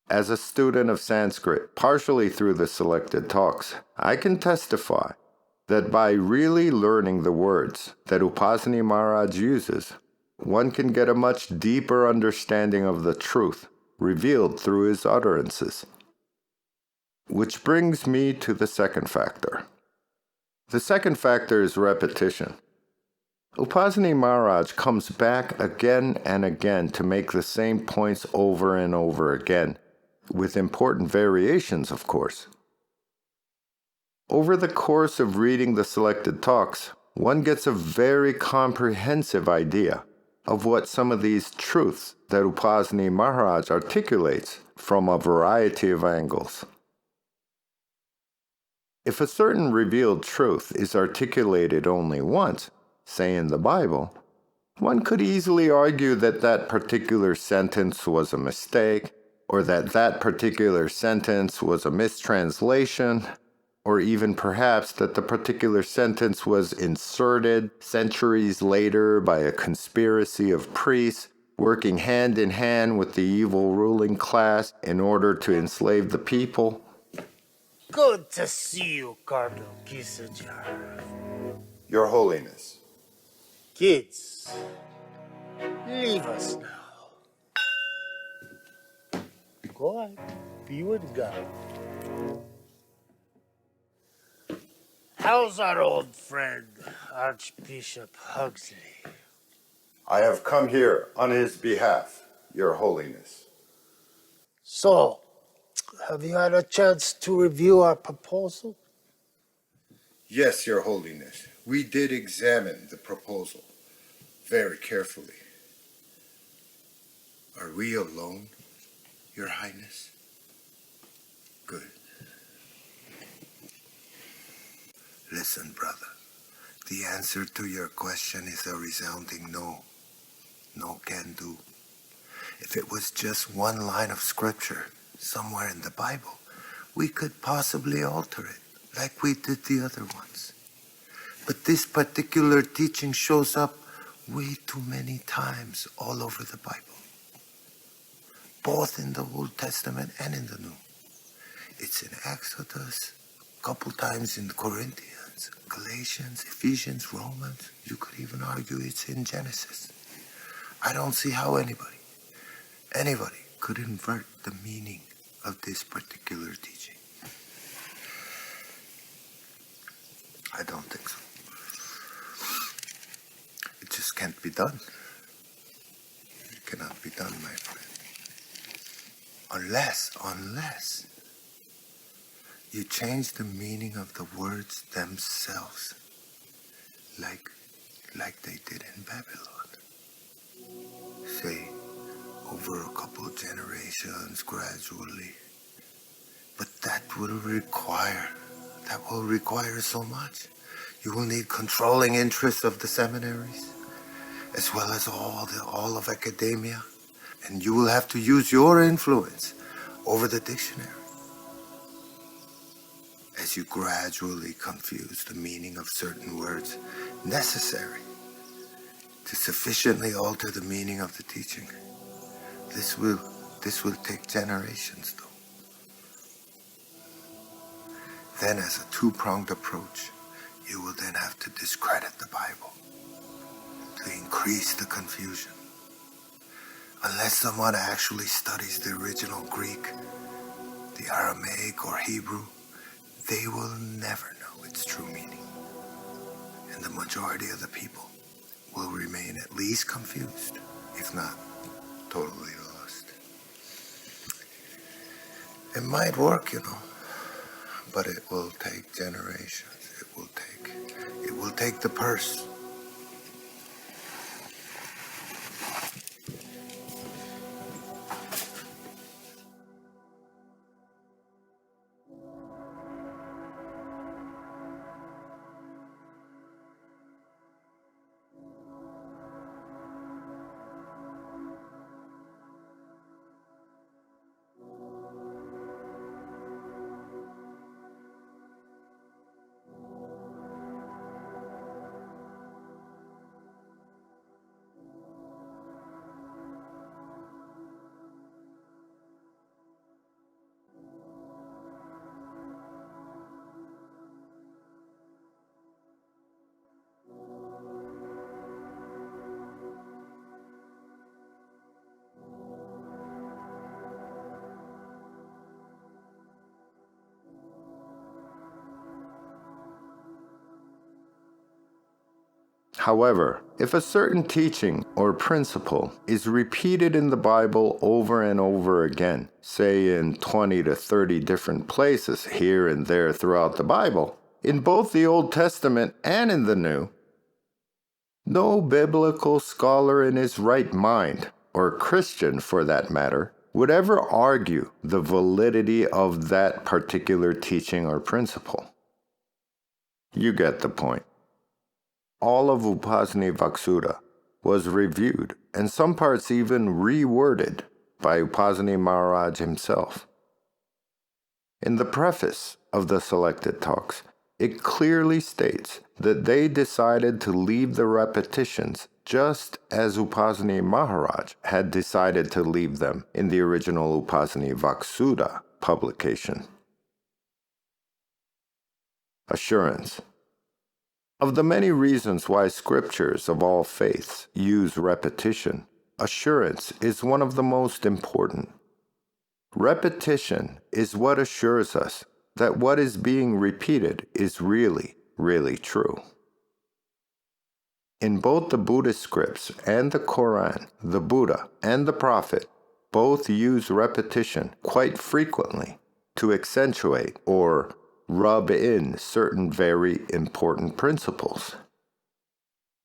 Speaker 1: As a student of Sanskrit, partially through the selected talks, I can testify that by really learning the words that Upasni Maharaj uses, one can get a much deeper understanding of the truth revealed through his utterances. Which brings me to the second factor. The second factor is repetition. Upasni Maharaj comes back again and again to make the same points over and over again, with important variations, of course. Over the course of reading the selected talks, one gets a very comprehensive idea of what some of these truths that Upasni Maharaj articulates from a variety of angles. If a certain revealed truth is articulated only once, say in the Bible, one could easily argue that that particular sentence was a mistake, or that that particular sentence was a mistranslation, or even perhaps that the particular sentence was inserted centuries later by a conspiracy of priests working hand in hand with the evil ruling class in order to enslave the people.
Speaker 6: Good to see you, Cardinal Kissinger.
Speaker 1: Your Holiness.
Speaker 6: Kids, leave us now. Go on. Be with God. How's our old friend, Archbishop Huxley?
Speaker 1: I have come here on his behalf, Your Holiness.
Speaker 6: So, have you had a chance to review our proposal?
Speaker 1: Yes, Your Holiness. We did examine the proposal very carefully. Are we alone, Your Highness? Good. Listen, brother. The answer to your question is a resounding no. No can do. If it was just one line of scripture somewhere in the Bible, we could possibly alter it, like we did the other ones. But this particular teaching shows up way too many times all over the Bible, both in the Old Testament and in the New. It's in Exodus, a couple times in Corinthians, Galatians, Ephesians, Romans. You could even argue it's in Genesis. I don't see how anybody could invert the meaning of this particular teaching. I don't think so. It just can't be done. It cannot be done, my friend. Unless you change the meaning of the words themselves, like they did in Babylon. Say, over a couple of generations, gradually. But that will require so much. You will need controlling interests of the seminaries, as well as all of academia, and you will have to use your influence over the dictionary as you gradually confuse the meaning of certain words necessary to sufficiently alter the meaning of the teaching. This will take generations, though. Then, as a two-pronged approach, you will then have to discredit the Bible to increase the confusion. Unless someone actually studies the original Greek, the Aramaic, or Hebrew, they will never know its true meaning. And the majority of the people will remain at least confused, if not totally lost. It might work, but it will take generations. It will take the purse. However, if a certain teaching or principle is repeated in the Bible over and over again, say in 20 to 30 different places here and there throughout the Bible, in both the Old Testament and in the New, no biblical scholar in his right mind, or Christian for that matter, would ever argue the validity of that particular teaching or principle. You get the point. All of Upasni Vaksudha was reviewed, and some parts even reworded, by Upasni Maharaj himself. In the preface of the Selected Talks, it clearly states that they decided to leave the repetitions just as Upasni Maharaj had decided to leave them in the original Upasni Vaksudha publication. Assurance. Of the many reasons why scriptures of all faiths use repetition, assurance is one of the most important. Repetition is what assures us that what is being repeated is really, really true. In both the Buddhist scripts and the Quran, the Buddha and the Prophet both use repetition quite frequently to accentuate or rub in certain very important principles.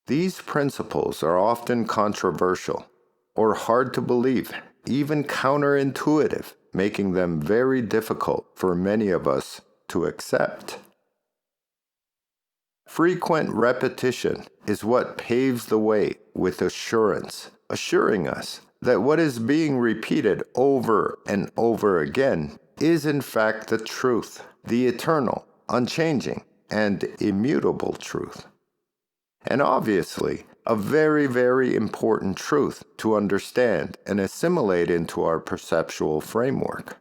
Speaker 1: These principles are often controversial or hard to believe, even counterintuitive, making them very difficult for many of us to accept. Frequent repetition is what paves the way with assurance, assuring us that what is being repeated over and over again is in fact the truth, the eternal, unchanging, and immutable truth. And obviously, a very, very important truth to understand and assimilate into our perceptual framework.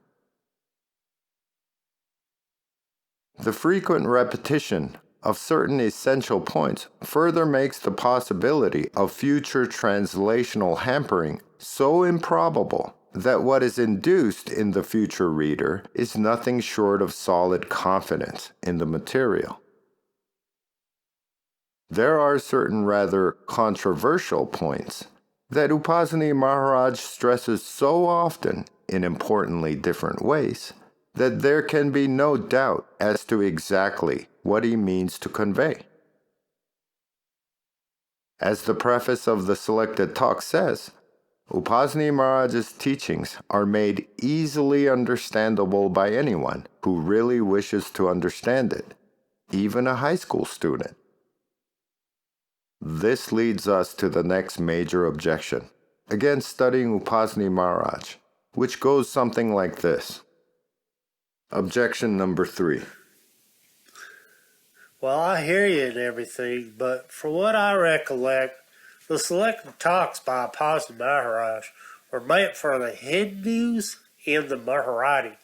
Speaker 1: The frequent repetition of certain essential points further makes the possibility of future translational hampering so improbable that what is induced in the future reader is nothing short of solid confidence in the material. There are certain rather controversial points that Upasni Maharaj stresses so often in importantly different ways that there can be no doubt as to exactly what he means to convey. As the preface of the Selected Talks says, Upasni Maharaj's teachings are made easily understandable by anyone who really wishes to understand it, even a high school student. This leads us to the next major objection against studying Upasni Maharaj, which goes something like this. Objection number 3.
Speaker 6: Well, I hear you and everything, but from what I recollect, the Selected Talks by Upasni Maharaj were meant for the Hindus and the Marathi.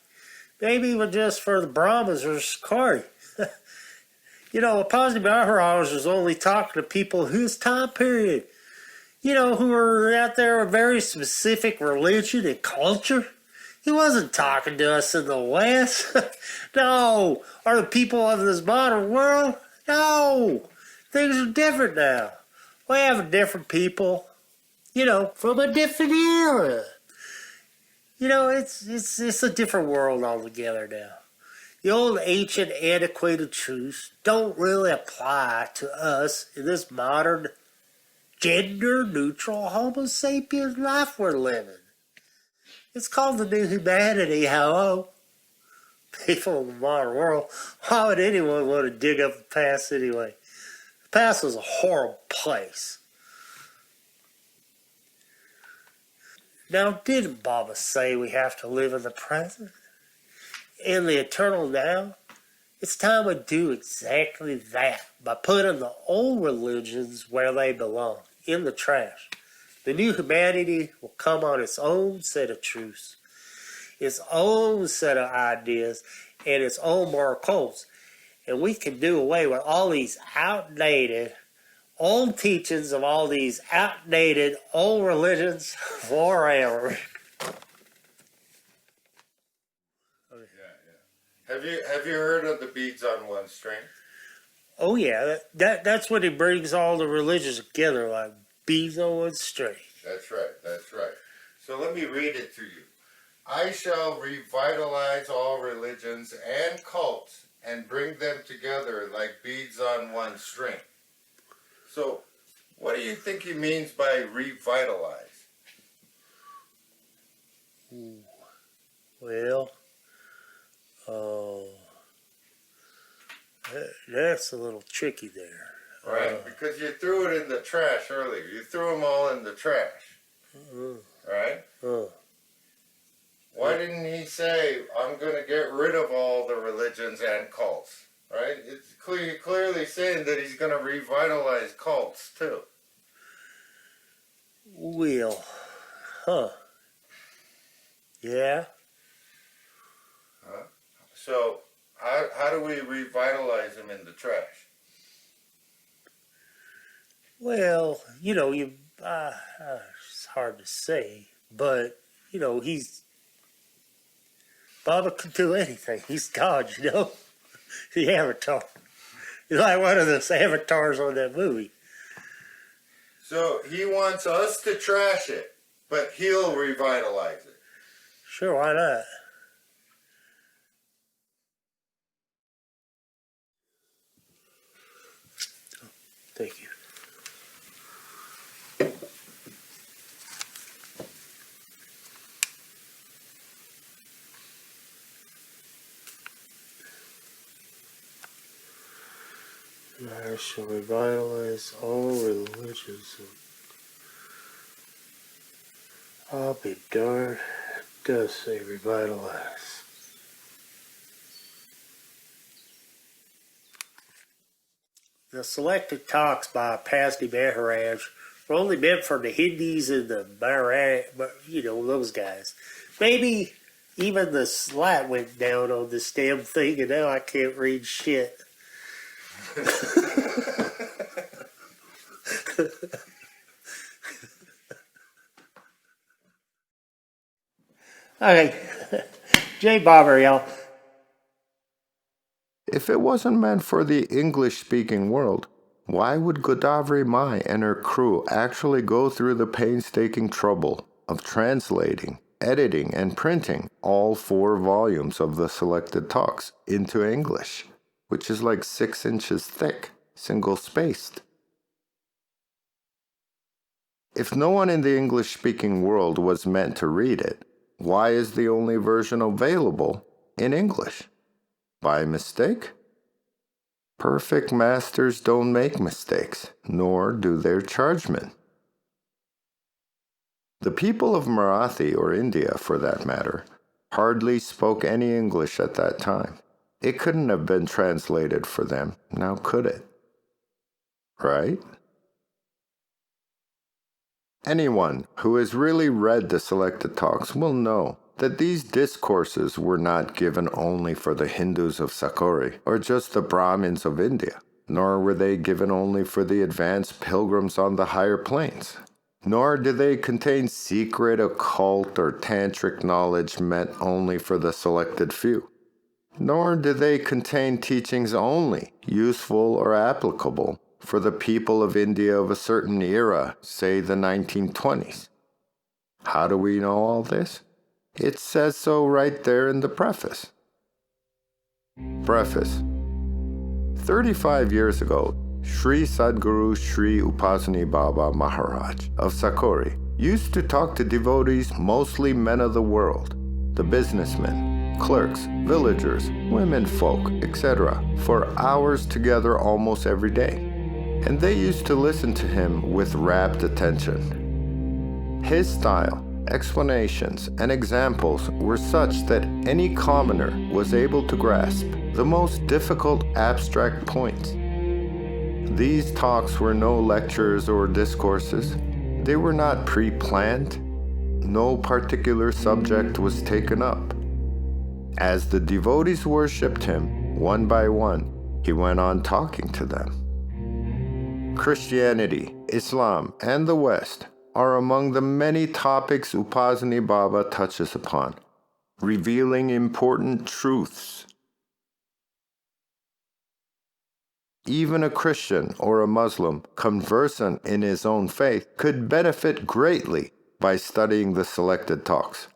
Speaker 6: Maybe even just for the Brahmins or Sakari. Upasni Maharaj was only talking to people whose time period, who were out there with very specific religion and culture. He wasn't talking to us in the West. No. Or the people of this modern world. No. Things are different now. We have different people, from a different era. It's a different world altogether now. The old ancient antiquated truths don't really apply to us in this modern gender-neutral Homo sapien life we're living. It's called the new humanity, hello. People in the modern world, why would anyone want to dig up the past anyway? The past was a horrible place. Now, didn't Baba say we have to live in the present? In the eternal now? It's time we do exactly that by putting the old religions where they belong, in the trash. The new humanity will come on its own set of truths, its own set of ideas, and its own moral codes. And we can do away with all these outdated, old teachings of all these outdated, old religions forever.
Speaker 1: Have you heard of the beads on one string?
Speaker 6: Oh yeah, that's when he brings all the religions together like beads on one string.
Speaker 1: That's right. So let me read it to you. I shall revitalize all religions and cults and bring them together like beads on one string. So what do you think he means by revitalize?
Speaker 6: Well, that's a little tricky there.
Speaker 1: Right, because you threw it in the trash earlier. You threw them all in the trash. Right? Why didn't he say, I'm going to get rid of all the religions and cults? Right? It's clearly saying that he's going to revitalize cults too.
Speaker 6: Well, yeah.
Speaker 1: So, how do we revitalize them in the trash?
Speaker 6: Well, it's hard to say, but, he's Baba can do anything. He's God, you know? The Avatar. He's like one of those avatars on that movie.
Speaker 1: So he wants us to trash it, but he'll revitalize it.
Speaker 6: Sure, why not? Thank you. I shall revitalize all religions. I'll be darned. It does say revitalize. The Selected Talks by Upasni Maharaj were only meant for the Hindis and the Maharaj, you know, those guys. Maybe even the slat went down on the stem thing, and now I can't read shit. Okay. Jai Baba, y'all.
Speaker 1: If it wasn't meant for the English-speaking world, why would Godavari Mai and her crew actually go through the painstaking trouble of translating, editing, and printing all 4 volumes of the Selected Talks into English, which is like 6 inches thick, single-spaced? If no one in the English-speaking world was meant to read it, why is the only version available in English? By mistake? Perfect masters don't make mistakes, nor do their chargemen. The people of Marathi, or India for that matter, hardly spoke any English at that time. It couldn't have been translated for them, now could it? Right? Anyone who has really read the Selected Talks will know that these discourses were not given only for the Hindus of Sakori or just the Brahmins of India, nor were they given only for the advanced pilgrims on the higher planes, nor do they contain secret, occult, or tantric knowledge meant only for the selected few, nor do they contain teachings only useful or applicable for the people of India of a certain era, say the 1920s. How do we know all this? It says so right there in the preface. Preface. 35 years ago, Sri Sadguru Sri Upasni Baba Maharaj of Sakori used to talk to devotees, mostly men of the world, the businessmen, clerks, villagers, women folk, etc., for hours together almost every day. And they used to listen to him with rapt attention. His style, explanations, and examples were such that any commoner was able to grasp the most difficult abstract points. These talks were no lectures or discourses. They were not pre-planned. No particular subject was taken up. As the devotees worshipped him, one by one, he went on talking to them. Christianity, Islam, and the West are among the many topics Upasni Baba touches upon, revealing important truths. Even a Christian or a Muslim conversant in his own faith could benefit greatly by studying the Selected Talks.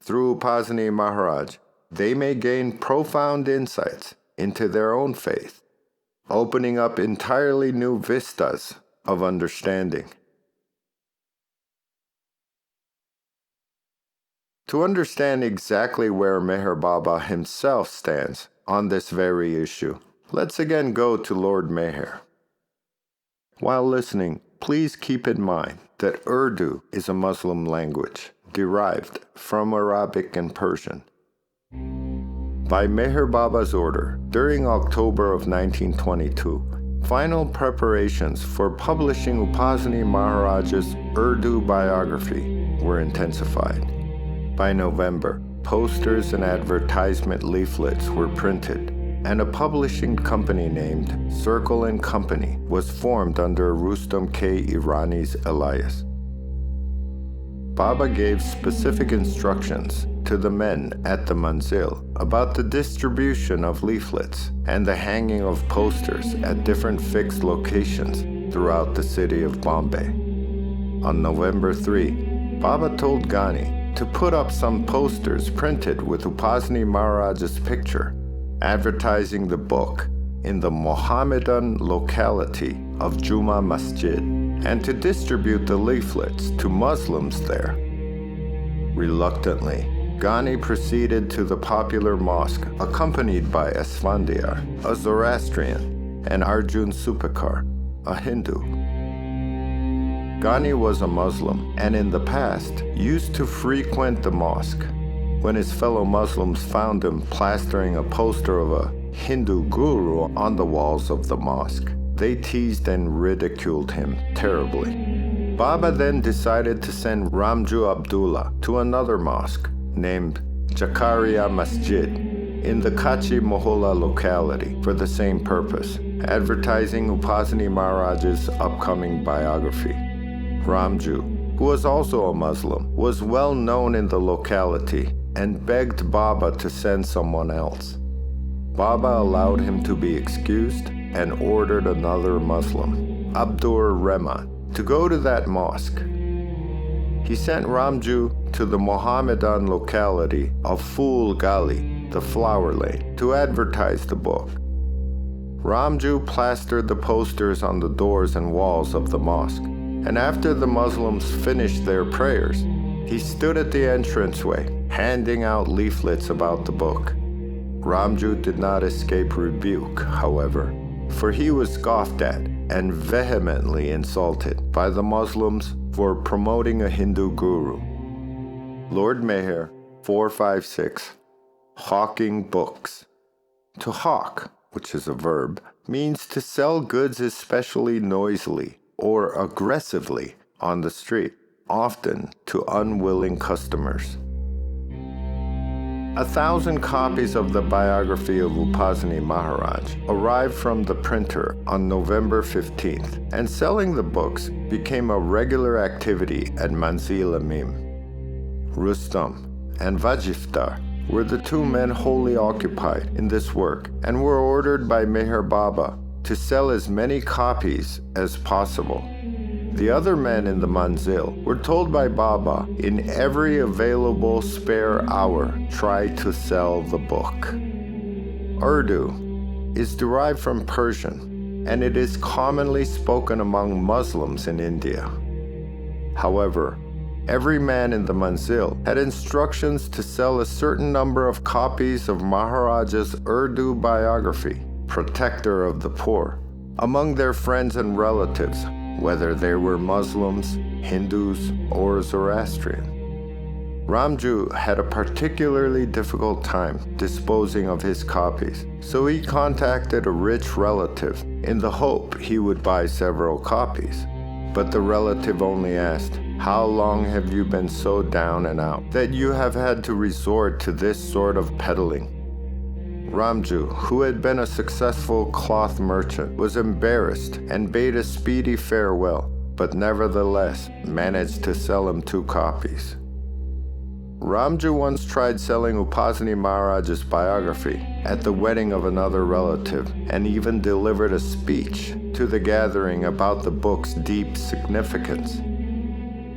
Speaker 1: Through Upasni Maharaj, they may gain profound insights into their own faith, opening up entirely new vistas of understanding. To understand exactly where Meher Baba himself stands on this very issue, let's again go to Lord Meher. While listening, please keep in mind that Urdu is a Muslim language derived from Arabic and Persian. By Meher Baba's order, during October of 1922, final preparations for publishing Upasni Maharaj's Urdu biography were intensified. By November, posters and advertisement leaflets were printed, and a publishing company named Circle & Company was formed under Rustam K. Irani's alias. Baba gave specific instructions to the men at the manzil about the distribution of leaflets and the hanging of posters at different fixed locations throughout the city of Bombay. On November 3, Baba told Ghani to put up some posters printed with Upasni Maharaj's picture, advertising the book in the Mohammedan locality of Juma Masjid, and to distribute the leaflets to Muslims there. Reluctantly, Ghani proceeded to the popular mosque accompanied by Esfandiar, a Zoroastrian, and Arjun Supakar, a Hindu. Ghani was a Muslim and in the past used to frequent the mosque. When his fellow Muslims found him plastering a poster of a Hindu guru on the walls of the mosque, they teased and ridiculed him terribly. Baba then decided to send Ramju Abdullah to another mosque named Jakaria Masjid in the Kachi Moholla locality for the same purpose, advertising Upasni Maharaj's upcoming biography. Ramju, who was also a Muslim, was well known in the locality and begged Baba to send someone else. Baba allowed him to be excused and ordered another Muslim, Abdur Rehman, to go to that mosque. He sent Ramju to the Mohammedan locality of Phul Gali, the flower lane, to advertise the book. Ramju plastered the posters on the doors and walls of the mosque, and after the Muslims finished their prayers, he stood at the entranceway, handing out leaflets about the book. Ramju did not escape rebuke, however, for he was scoffed at and vehemently insulted by the Muslims for promoting a Hindu guru. Lord Meher, 456, hawking books. To hawk, which is a verb, means to sell goods especially noisily or aggressively on the street, often to unwilling customers. 1,000 copies of the biography of Upasni Maharaj arrived from the printer on November 15th, and selling the books became a regular activity at Manzil Amim. Rustam and Vajiftar were the two men wholly occupied in this work and were ordered by Meher Baba to sell as many copies as possible. The other men in the manzil were told by Baba in every available spare hour try to sell the book. Urdu is derived from Persian, and it is commonly spoken among Muslims in India. However, every man in the manzil had instructions to sell a certain number of copies of Maharaj's Urdu biography, Protector of the Poor, among their friends and relatives, whether they were Muslims, Hindus, or Zoroastrian. Ramju had a particularly difficult time disposing of his copies, so he contacted a rich relative in the hope he would buy several copies. But the relative only asked, "How long have you been so down and out that you have had to resort to this sort of peddling?" Ramju, who had been a successful cloth merchant, was embarrassed and bade a speedy farewell, but nevertheless managed to sell him 2 copies. Ramju once tried selling Upasni Maharaj's biography at the wedding of another relative and even delivered a speech to the gathering about the book's deep significance.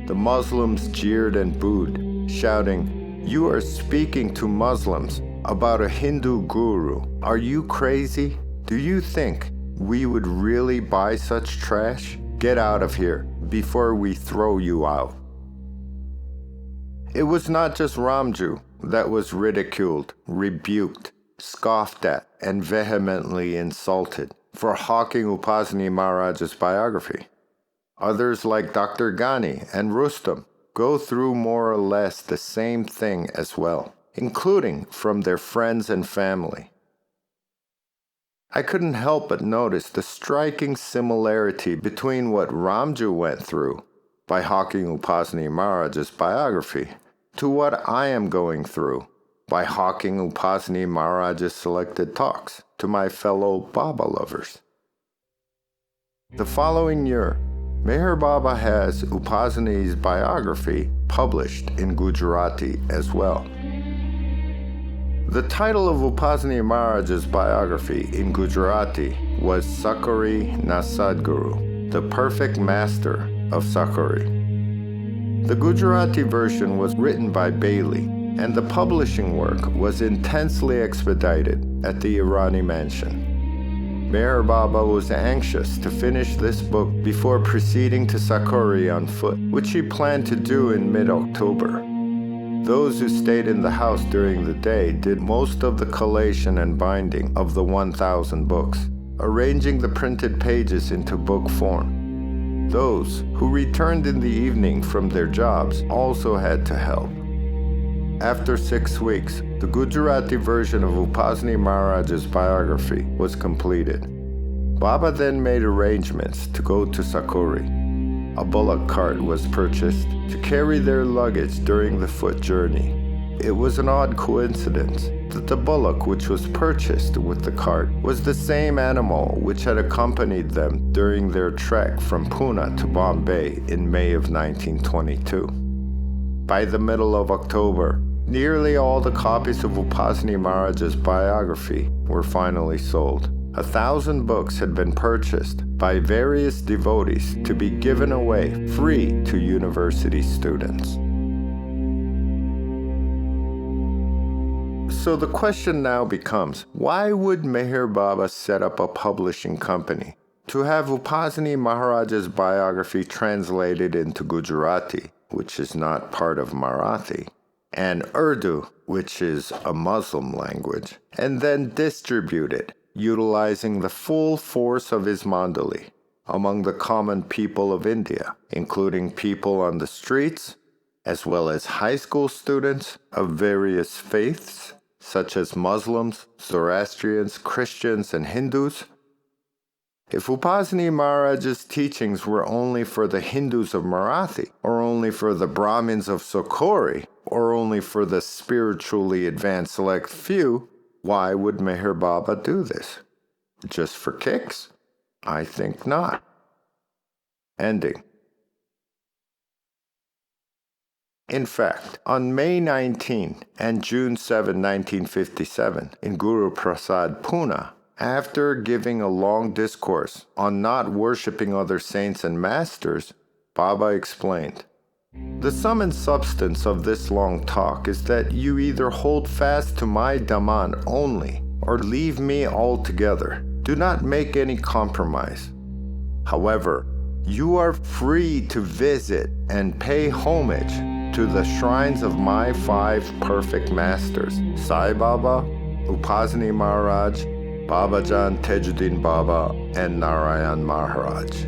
Speaker 1: The Muslims jeered and booed, shouting, "You are speaking to Muslims about a Hindu guru. Are you crazy? Do you think we would really buy such trash? Get out of here before we throw you out." It was not just Ramju that was ridiculed, rebuked, scoffed at, and vehemently insulted for hawking Upasni Maharaj's biography. Others like Dr. Ghani and Rustam go through more or less the same thing as well, including from their friends and family. I couldn't help but notice the striking similarity between what Ramju went through by hawking Upasni Maharaj's biography to what I am going through by hawking Upasni Maharaj's Selected Talks to my fellow Baba lovers. The following year, Meher Baba has Upasni's biography published in Gujarati as well. The title of Upasni Maharaj's biography in Gujarati was Sakari na Sadguru, the perfect master of Sakari. The Gujarati version was written by Bailey, and the publishing work was intensely expedited at the Irani mansion. Meher Baba was anxious to finish this book before proceeding to Sakari on foot, which he planned to do in mid-October. Those who stayed in the house during the day did most of the collation and binding of the 1,000 books, arranging the printed pages into book form. Those who returned in the evening from their jobs also had to help. After 6 weeks, the Gujarati version of Upasni Maharaj's biography was completed. Baba then made arrangements to go to Sakuri. A bullock cart was purchased to carry their luggage during the foot journey. It was an odd coincidence that the bullock which was purchased with the cart was the same animal which had accompanied them during their trek from Pune to Bombay in May of 1922. By the middle of October, nearly all the copies of Upasni Maharaj's biography were finally sold. 1,000 books had been purchased by various devotees to be given away free to university students. So the question now becomes, why would Meher Baba set up a publishing company to have Upasni Maharaj's biography translated into Gujarati, which is not part of Marathi, and Urdu, which is a Muslim language, and then distributed, utilizing the full force of his mandali among the common people of India, including people on the streets, as well as high school students of various faiths, such as Muslims, Zoroastrians, Christians, and Hindus? If Upasni Maharaj's teachings were only for the Hindus of Marathi, or only for the Brahmins of Sakori, or only for the spiritually advanced select few, why would Meher Baba do this? Just for kicks? I think not. Ending. In fact, on May 19 and June 7, 1957, in Guru Prasad, Pune, after giving a long discourse on not worshipping other saints and masters, Baba explained, "The sum and substance of this long talk is that you either hold fast to my Dhamman only or leave me altogether. Do not make any compromise. However, you are free to visit and pay homage to the shrines of my 5 perfect masters, Sai Baba, Upasni Maharaj, Babajan Tejuddin Baba, and Narayan Maharaj.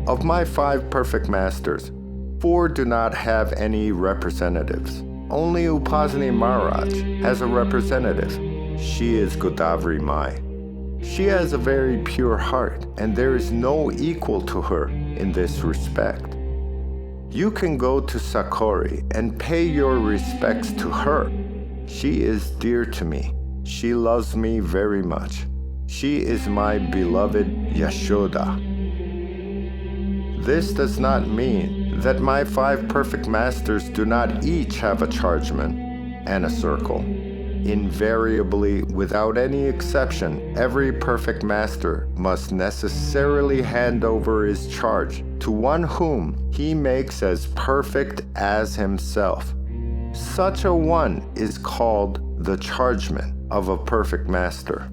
Speaker 1: Of my 5 perfect masters, 4 do not have any representatives. Only Upasni Maharaj has a representative. She is Godavari Mai. She has a very pure heart, and there is no equal to her in this respect. You can go to Sakori and pay your respects to her. She is dear to me. She loves me very much. She is my beloved Yashoda. This does not mean that my 5 perfect masters do not each have a chargeman and a circle. Invariably, without any exception, every perfect master must necessarily hand over his charge to one whom he makes as perfect as himself. Such a one is called the chargeman of a perfect master.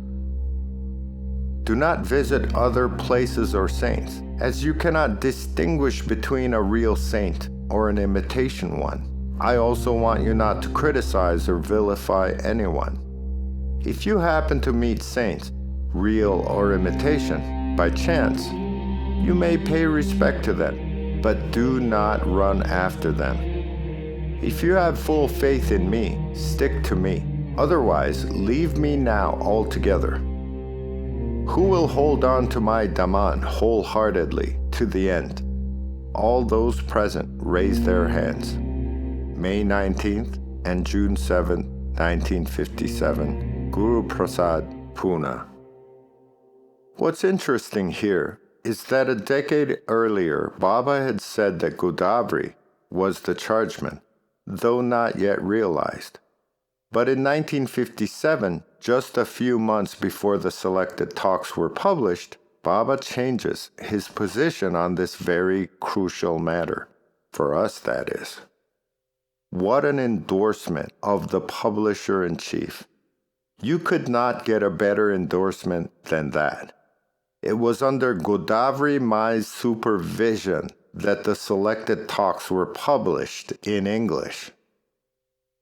Speaker 1: Do not visit other places or saints, as you cannot distinguish between a real saint or an imitation one. I also want you not to criticize or vilify anyone. If you happen to meet saints, real or imitation, by chance, you may pay respect to them, but do not run after them. If you have full faith in me, stick to me. Otherwise, leave me now altogether. Who will hold on to my Dhamman wholeheartedly to the end? All those present raise their hands. May 19th and June 7th, 1957, Guru Prasad, Pune. What's interesting here is that a decade earlier, Baba had said that Godavari was the chargeman, though not yet realized. But in 1957, just a few months before the Selected Talks were published, Baba changes his position on this very crucial matter. For us, that is. What an endorsement of the publisher-in-chief. You could not get a better endorsement than that. It was under Godavari Mai's supervision that the Selected Talks were published in English.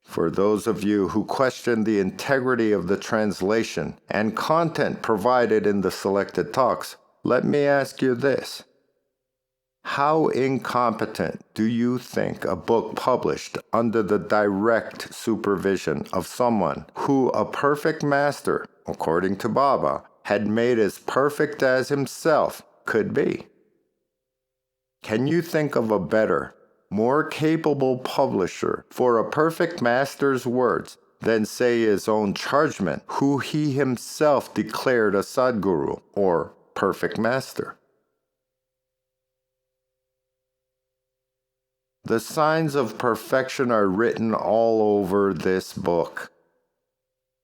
Speaker 1: For those of you who question the integrity of the translation and content provided in the Selected Talks, let me ask you this. How incompetent do you think a book published under the direct supervision of someone who a perfect master, according to Baba, had made as perfect as himself could be? Can you think of a better, more capable publisher for a perfect master's words than, say, his own chargeman, who he himself declared a Sadguru, or perfect master? The signs of perfection are written all over this book.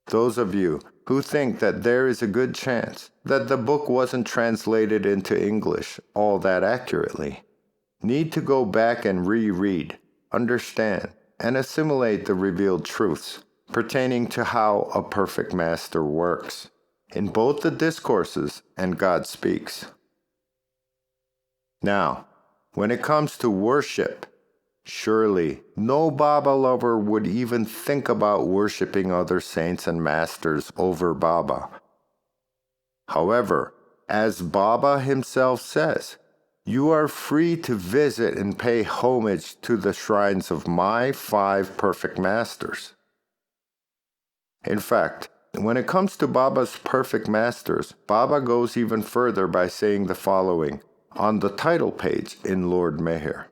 Speaker 1: Those of you who think that there is a good chance that the book wasn't translated into English all that accurately need to go back and reread, understand, and assimilate the revealed truths pertaining to how a perfect master works in both the discourses and God speaks. Now, when it comes to worship, surely no Baba lover would even think about worshiping other saints and masters over Baba. However, as Baba himself says, you are free to visit and pay homage to the shrines of my 5 perfect masters. In fact, when it comes to Baba's perfect masters, Baba goes even further by saying the following on the title page in Lord Meher.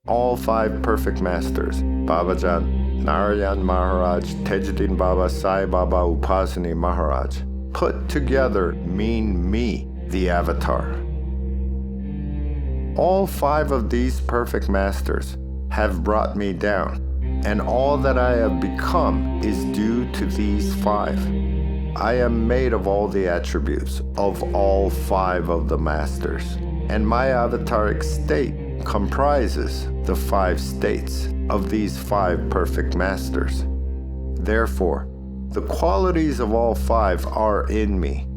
Speaker 1: All 5 perfect masters, Babajan, Narayan Maharaj, Tejuddin Baba, Sai Baba, Upasni Maharaj, put together mean me, the avatar. All 5 of these perfect masters have brought me down, and all that I have become is due to these 5. I am made of all the attributes of all 5 of the masters, and my avataric state comprises the 5 states of these 5 perfect masters. Therefore, the qualities of all 5 are in me.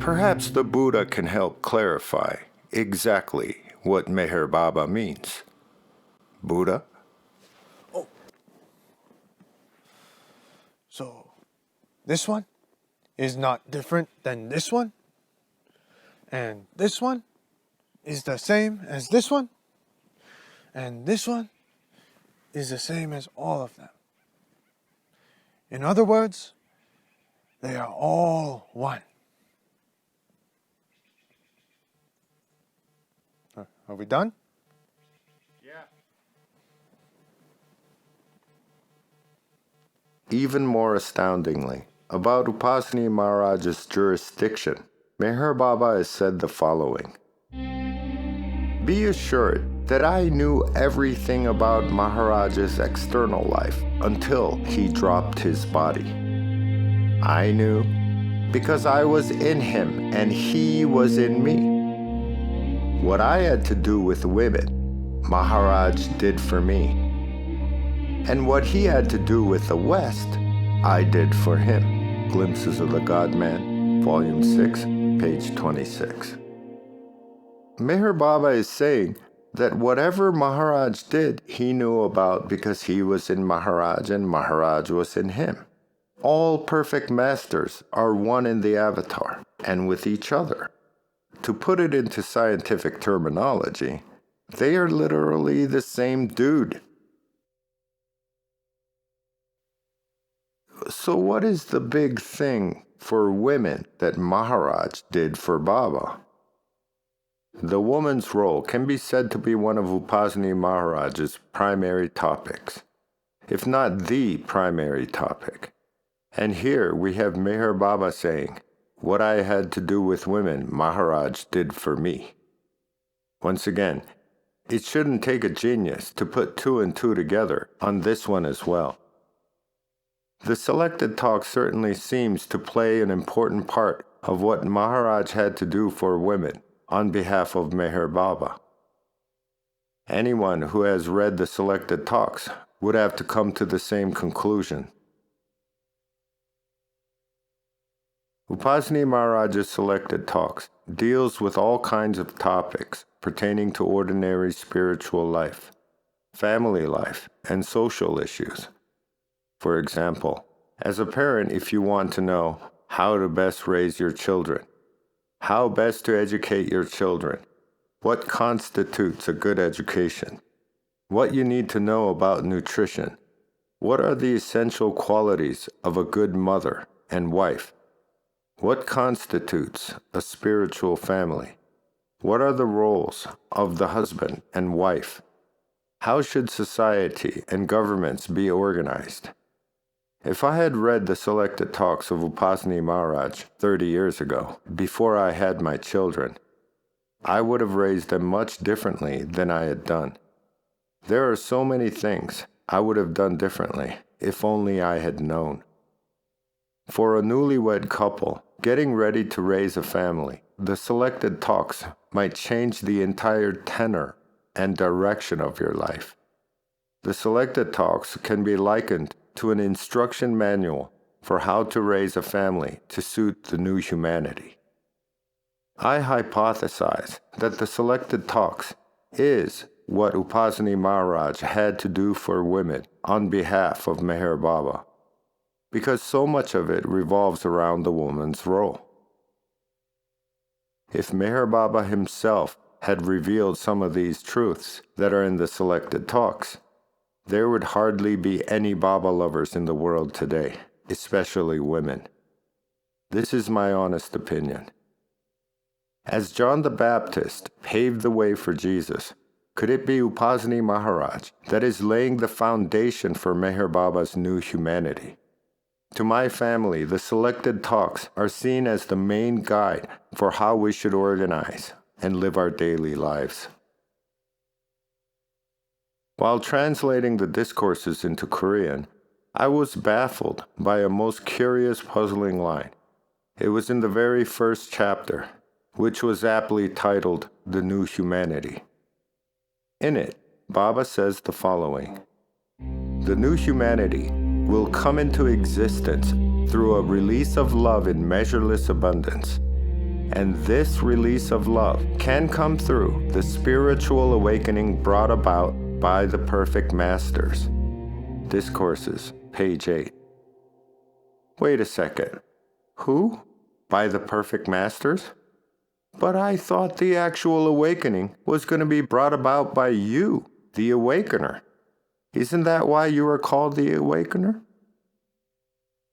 Speaker 1: Perhaps the Buddha can help clarify exactly what Meher Baba means. Buddha?
Speaker 2: So, this one is not different than this one? And this one is the same as this one? And this one is the same as all of them. In other words, they are all one. Are we done?
Speaker 1: Even more astoundingly, about Upasni Maharaj's jurisdiction, Meher Baba has said the following. Be assured that I knew everything about Maharaj's external life until he dropped his body. I knew because I was in him and he was in me. What I had to do with women, Maharaj did for me. And what he had to do with the West, I did for him. Glimpses of the God-Man, Volume 6, page 26. Meher Baba is saying that whatever Maharaj did, he knew about because he was in Maharaj and Maharaj was in him. All perfect masters are one in the avatar and with each other. To put it into scientific terminology, they are literally the same dude. So what is the big thing for women that Maharaj did for Baba? The woman's role can be said to be one of Upasni Maharaj's primary topics, if not the primary topic. And here we have Meher Baba saying, what I had to do with women, Maharaj did for me. Once again, it shouldn't take a genius to put 2 and 2 together on this one as well. The Selected Talks certainly seems to play an important part of what Maharaj had to do for women on behalf of Meher Baba. Anyone who has read the Selected Talks would have to come to the same conclusion. Upasni Maharaj's Selected Talks deals with all kinds of topics pertaining to ordinary spiritual life, family life, and social issues. For example, as a parent, if you want to know how to best raise your children, how best to educate your children, what constitutes a good education, what you need to know about nutrition, what are the essential qualities of a good mother and wife, what constitutes a spiritual family, what are the roles of the husband and wife, how should society and governments be organized. If I had read the Selected Talks of Upasni Maharaj 30 years ago, before I had my children, I would have raised them much differently than I had done. There are so many things I would have done differently if only I had known. For a newlywed couple getting ready to raise a family, the Selected Talks might change the entire tenor and direction of your life. The Selected Talks can be likened to an instruction manual for how to raise a family to suit the new humanity. I hypothesize that the Selected Talks is what Upasni Maharaj had to do for women on behalf of Meher Baba, because so much of it revolves around the woman's role. If Meher Baba himself had revealed some of these truths that are in the Selected Talks, there would hardly be any Baba lovers in the world today, especially women. This is my honest opinion. As John the Baptist paved the way for Jesus, could it be Upasni Maharaj that is laying the foundation for Meher Baba's new humanity? To my family, the Selected Talks are seen as the main guide for how we should organize and live our daily lives. While translating the discourses into Korean, I was baffled by a most curious, puzzling line. It was in the very first chapter, which was aptly titled The New Humanity. In it, Baba says the following: "The new humanity will come into existence through a release of love in measureless abundance. And this release of love can come through the spiritual awakening brought about by the perfect masters." Discourses, page 8. Wait a second. Who? By the perfect masters? But I thought the actual awakening was going to be brought about by you, the awakener. Isn't that why you are called the awakener?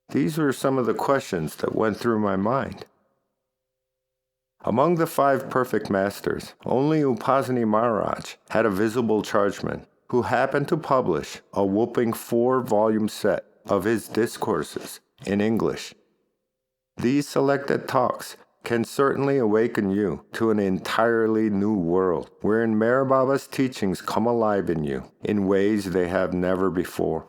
Speaker 1: These were some of the questions that went through my mind. Among the 5 perfect masters, only Upasni Maharaj had a visible chargeman who happened to publish a whopping 4-volume set of his discourses in English. These Selected Talks can certainly awaken you to an entirely new world, wherein Meher Baba's teachings come alive in you in ways they have never before.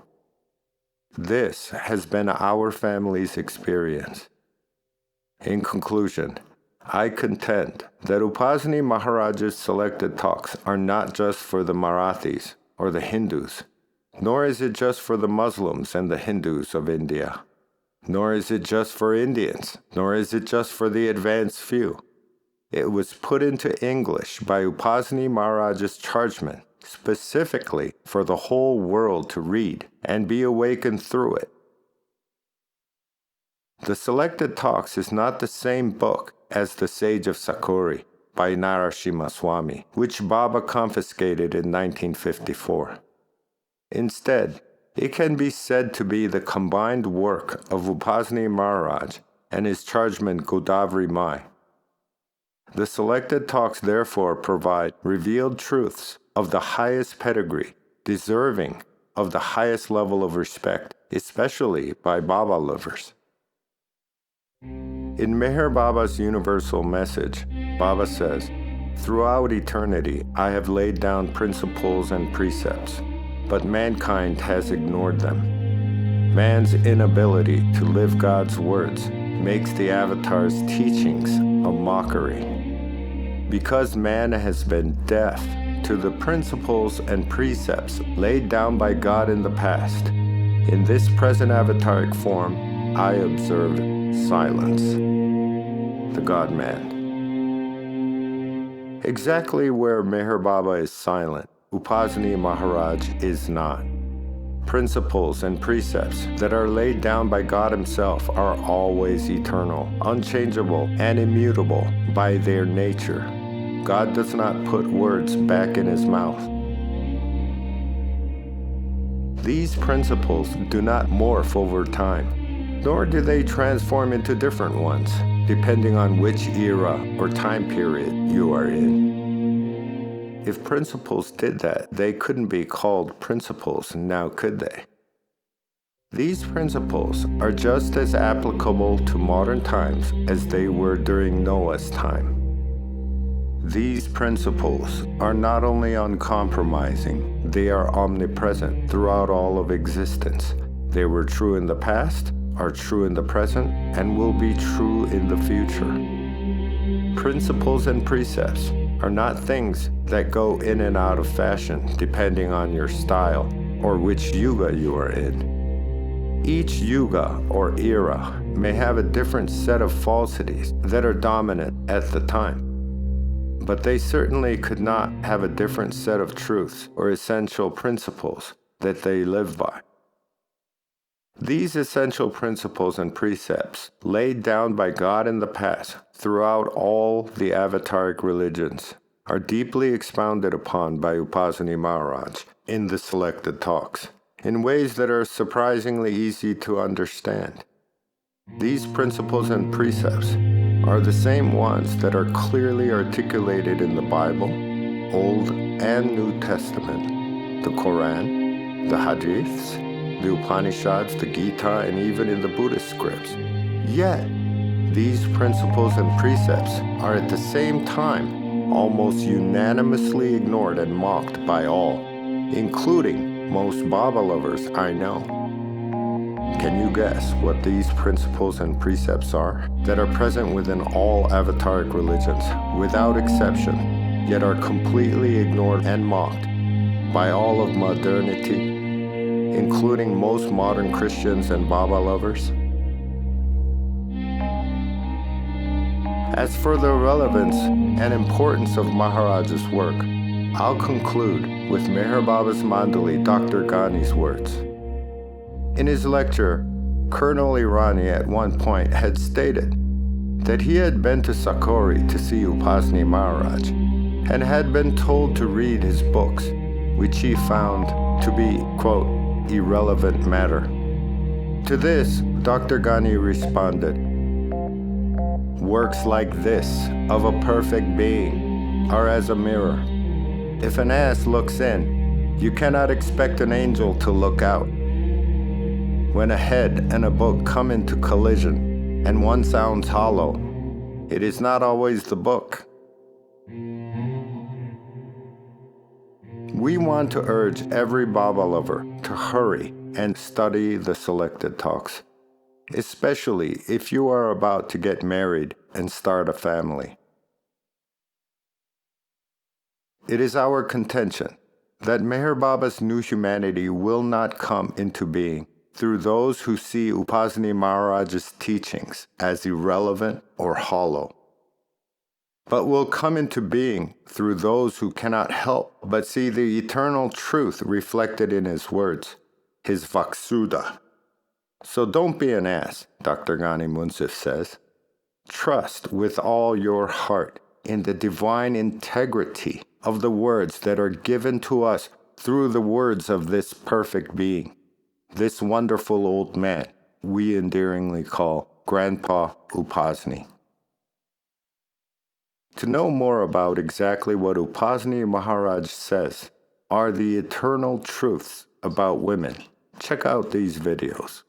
Speaker 1: This has been our family's experience. In conclusion, I contend that Upasni Maharaj's Selected Talks are not just for the Marathis or the Hindus, nor is it just for the Muslims and the Hindus of India, nor is it just for Indians, nor is it just for the advanced few. It was put into English by Upasni Maharaj's chargeman specifically for the whole world to read and be awakened through it. The Selected Talks is not the same book as The Sage of Sakori by Narasimha Swami, which Baba confiscated in 1954. Instead, it can be said to be the combined work of Upasni Maharaj and his chargeman Godavari Mai. The Selected Talks therefore provide revealed truths of the highest pedigree, deserving of the highest level of respect, especially by Baba lovers. In Meher Baba's universal message, Baba says, "Throughout eternity, I have laid down principles and precepts, but mankind has ignored them. Man's inability to live God's words makes the Avatar's teachings a mockery. Because man has been deaf to the principles and precepts laid down by God in the past, in this present avataric form, I observe silence. The God-Man. Exactly where Meher Baba is silent, Upasni Maharaj is not. Principles and precepts that are laid down by God Himself are always eternal, unchangeable, and immutable by their nature. God does not put words back in His mouth. These principles do not morph over time, nor do they transform into different ones, depending on which era or time period you are in. If principles did that, they couldn't be called principles, now could they? These principles are just as applicable to modern times as they were during Noah's time. These principles are not only uncompromising, they are omnipresent throughout all of existence. They were true in the past, are true in the present, and will be true in the future. Principles and precepts are not things that go in and out of fashion depending on your style or which yuga you are in. Each yuga or era may have a different set of falsities that are dominant at the time, but they certainly could not have a different set of truths or essential principles that they live by. These essential principles and precepts laid down by God in the past throughout all the avataric religions are deeply expounded upon by Upasni Maharaj in the Selected Talks in ways that are surprisingly easy to understand. These principles and precepts are the same ones that are clearly articulated in the Bible, Old and New Testament, the Quran, the Hadiths, the Upanishads, the Gita, and even in the Buddhist scripts. Yet, these principles and precepts are at the same time almost unanimously ignored and mocked by all, including most Baba lovers I know. Can you guess what these principles and precepts are that are present within all avataric religions, without exception, yet are completely ignored and mocked by all of modernity, including most modern Christians and Baba lovers? As for the relevance and importance of Maharaj's work, I'll conclude with Meher Baba's Mandali, Dr. Ghani's words. In his lecture, Colonel Irani at one point had stated that he had been to Sakori to see Upasni Maharaj and had been told to read his books, which he found to be, quote, irrelevant matter. To this, Dr. Ghani responded, "Works like this of a perfect being are as a mirror. If an ass looks in, you cannot expect an angel to look out. When a head and a book come into collision and one sounds hollow, it is not always the book." We want to urge every Baba lover to hurry and study the Selected Talks, especially if you are about to get married and start a family. It is our contention that Meher Baba's new humanity will not come into being through those who see Upasni Maharaj's teachings as irrelevant or hollow, but will come into being through those who cannot help but see the eternal truth reflected in his words, his Vaksuddha. So don't be an ass, Dr. Ghani Munsif says. Trust with all your heart in the divine integrity of the words that are given to us through the words of this perfect being, this wonderful old man we endearingly call Grandpa Upasni. To know more about exactly what Upasni Maharaj says are the eternal truths about women, check out these videos.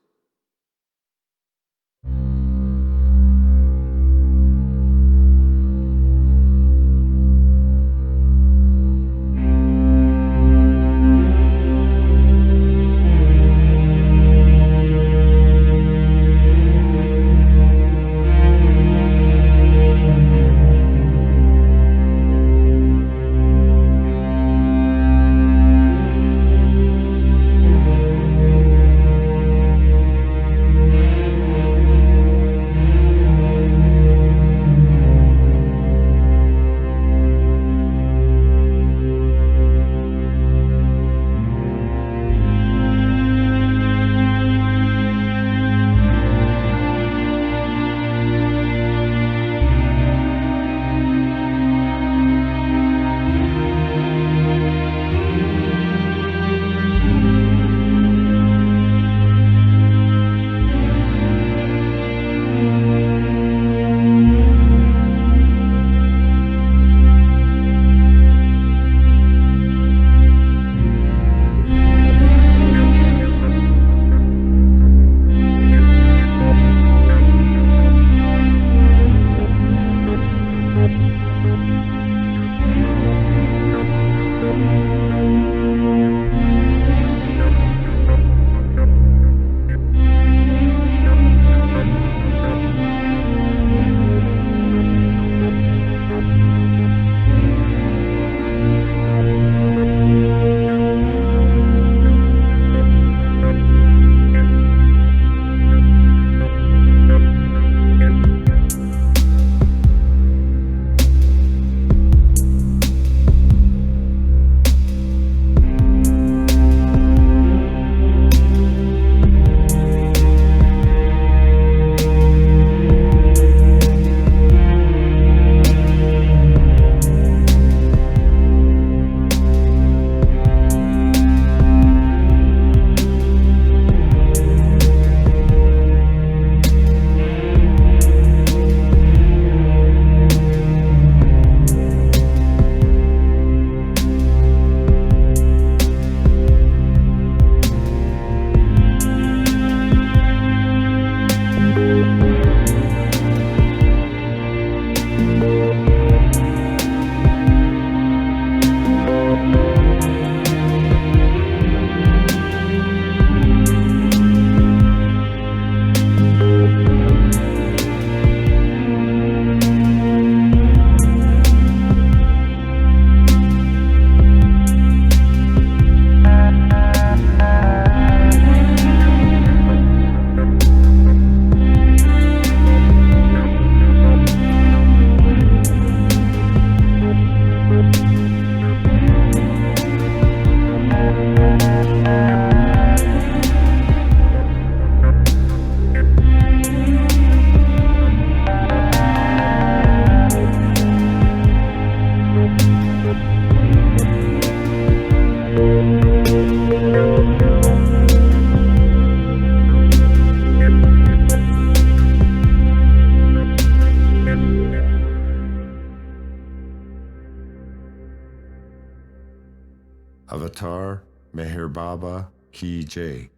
Speaker 1: Avatar Meher Baba Ki Jai.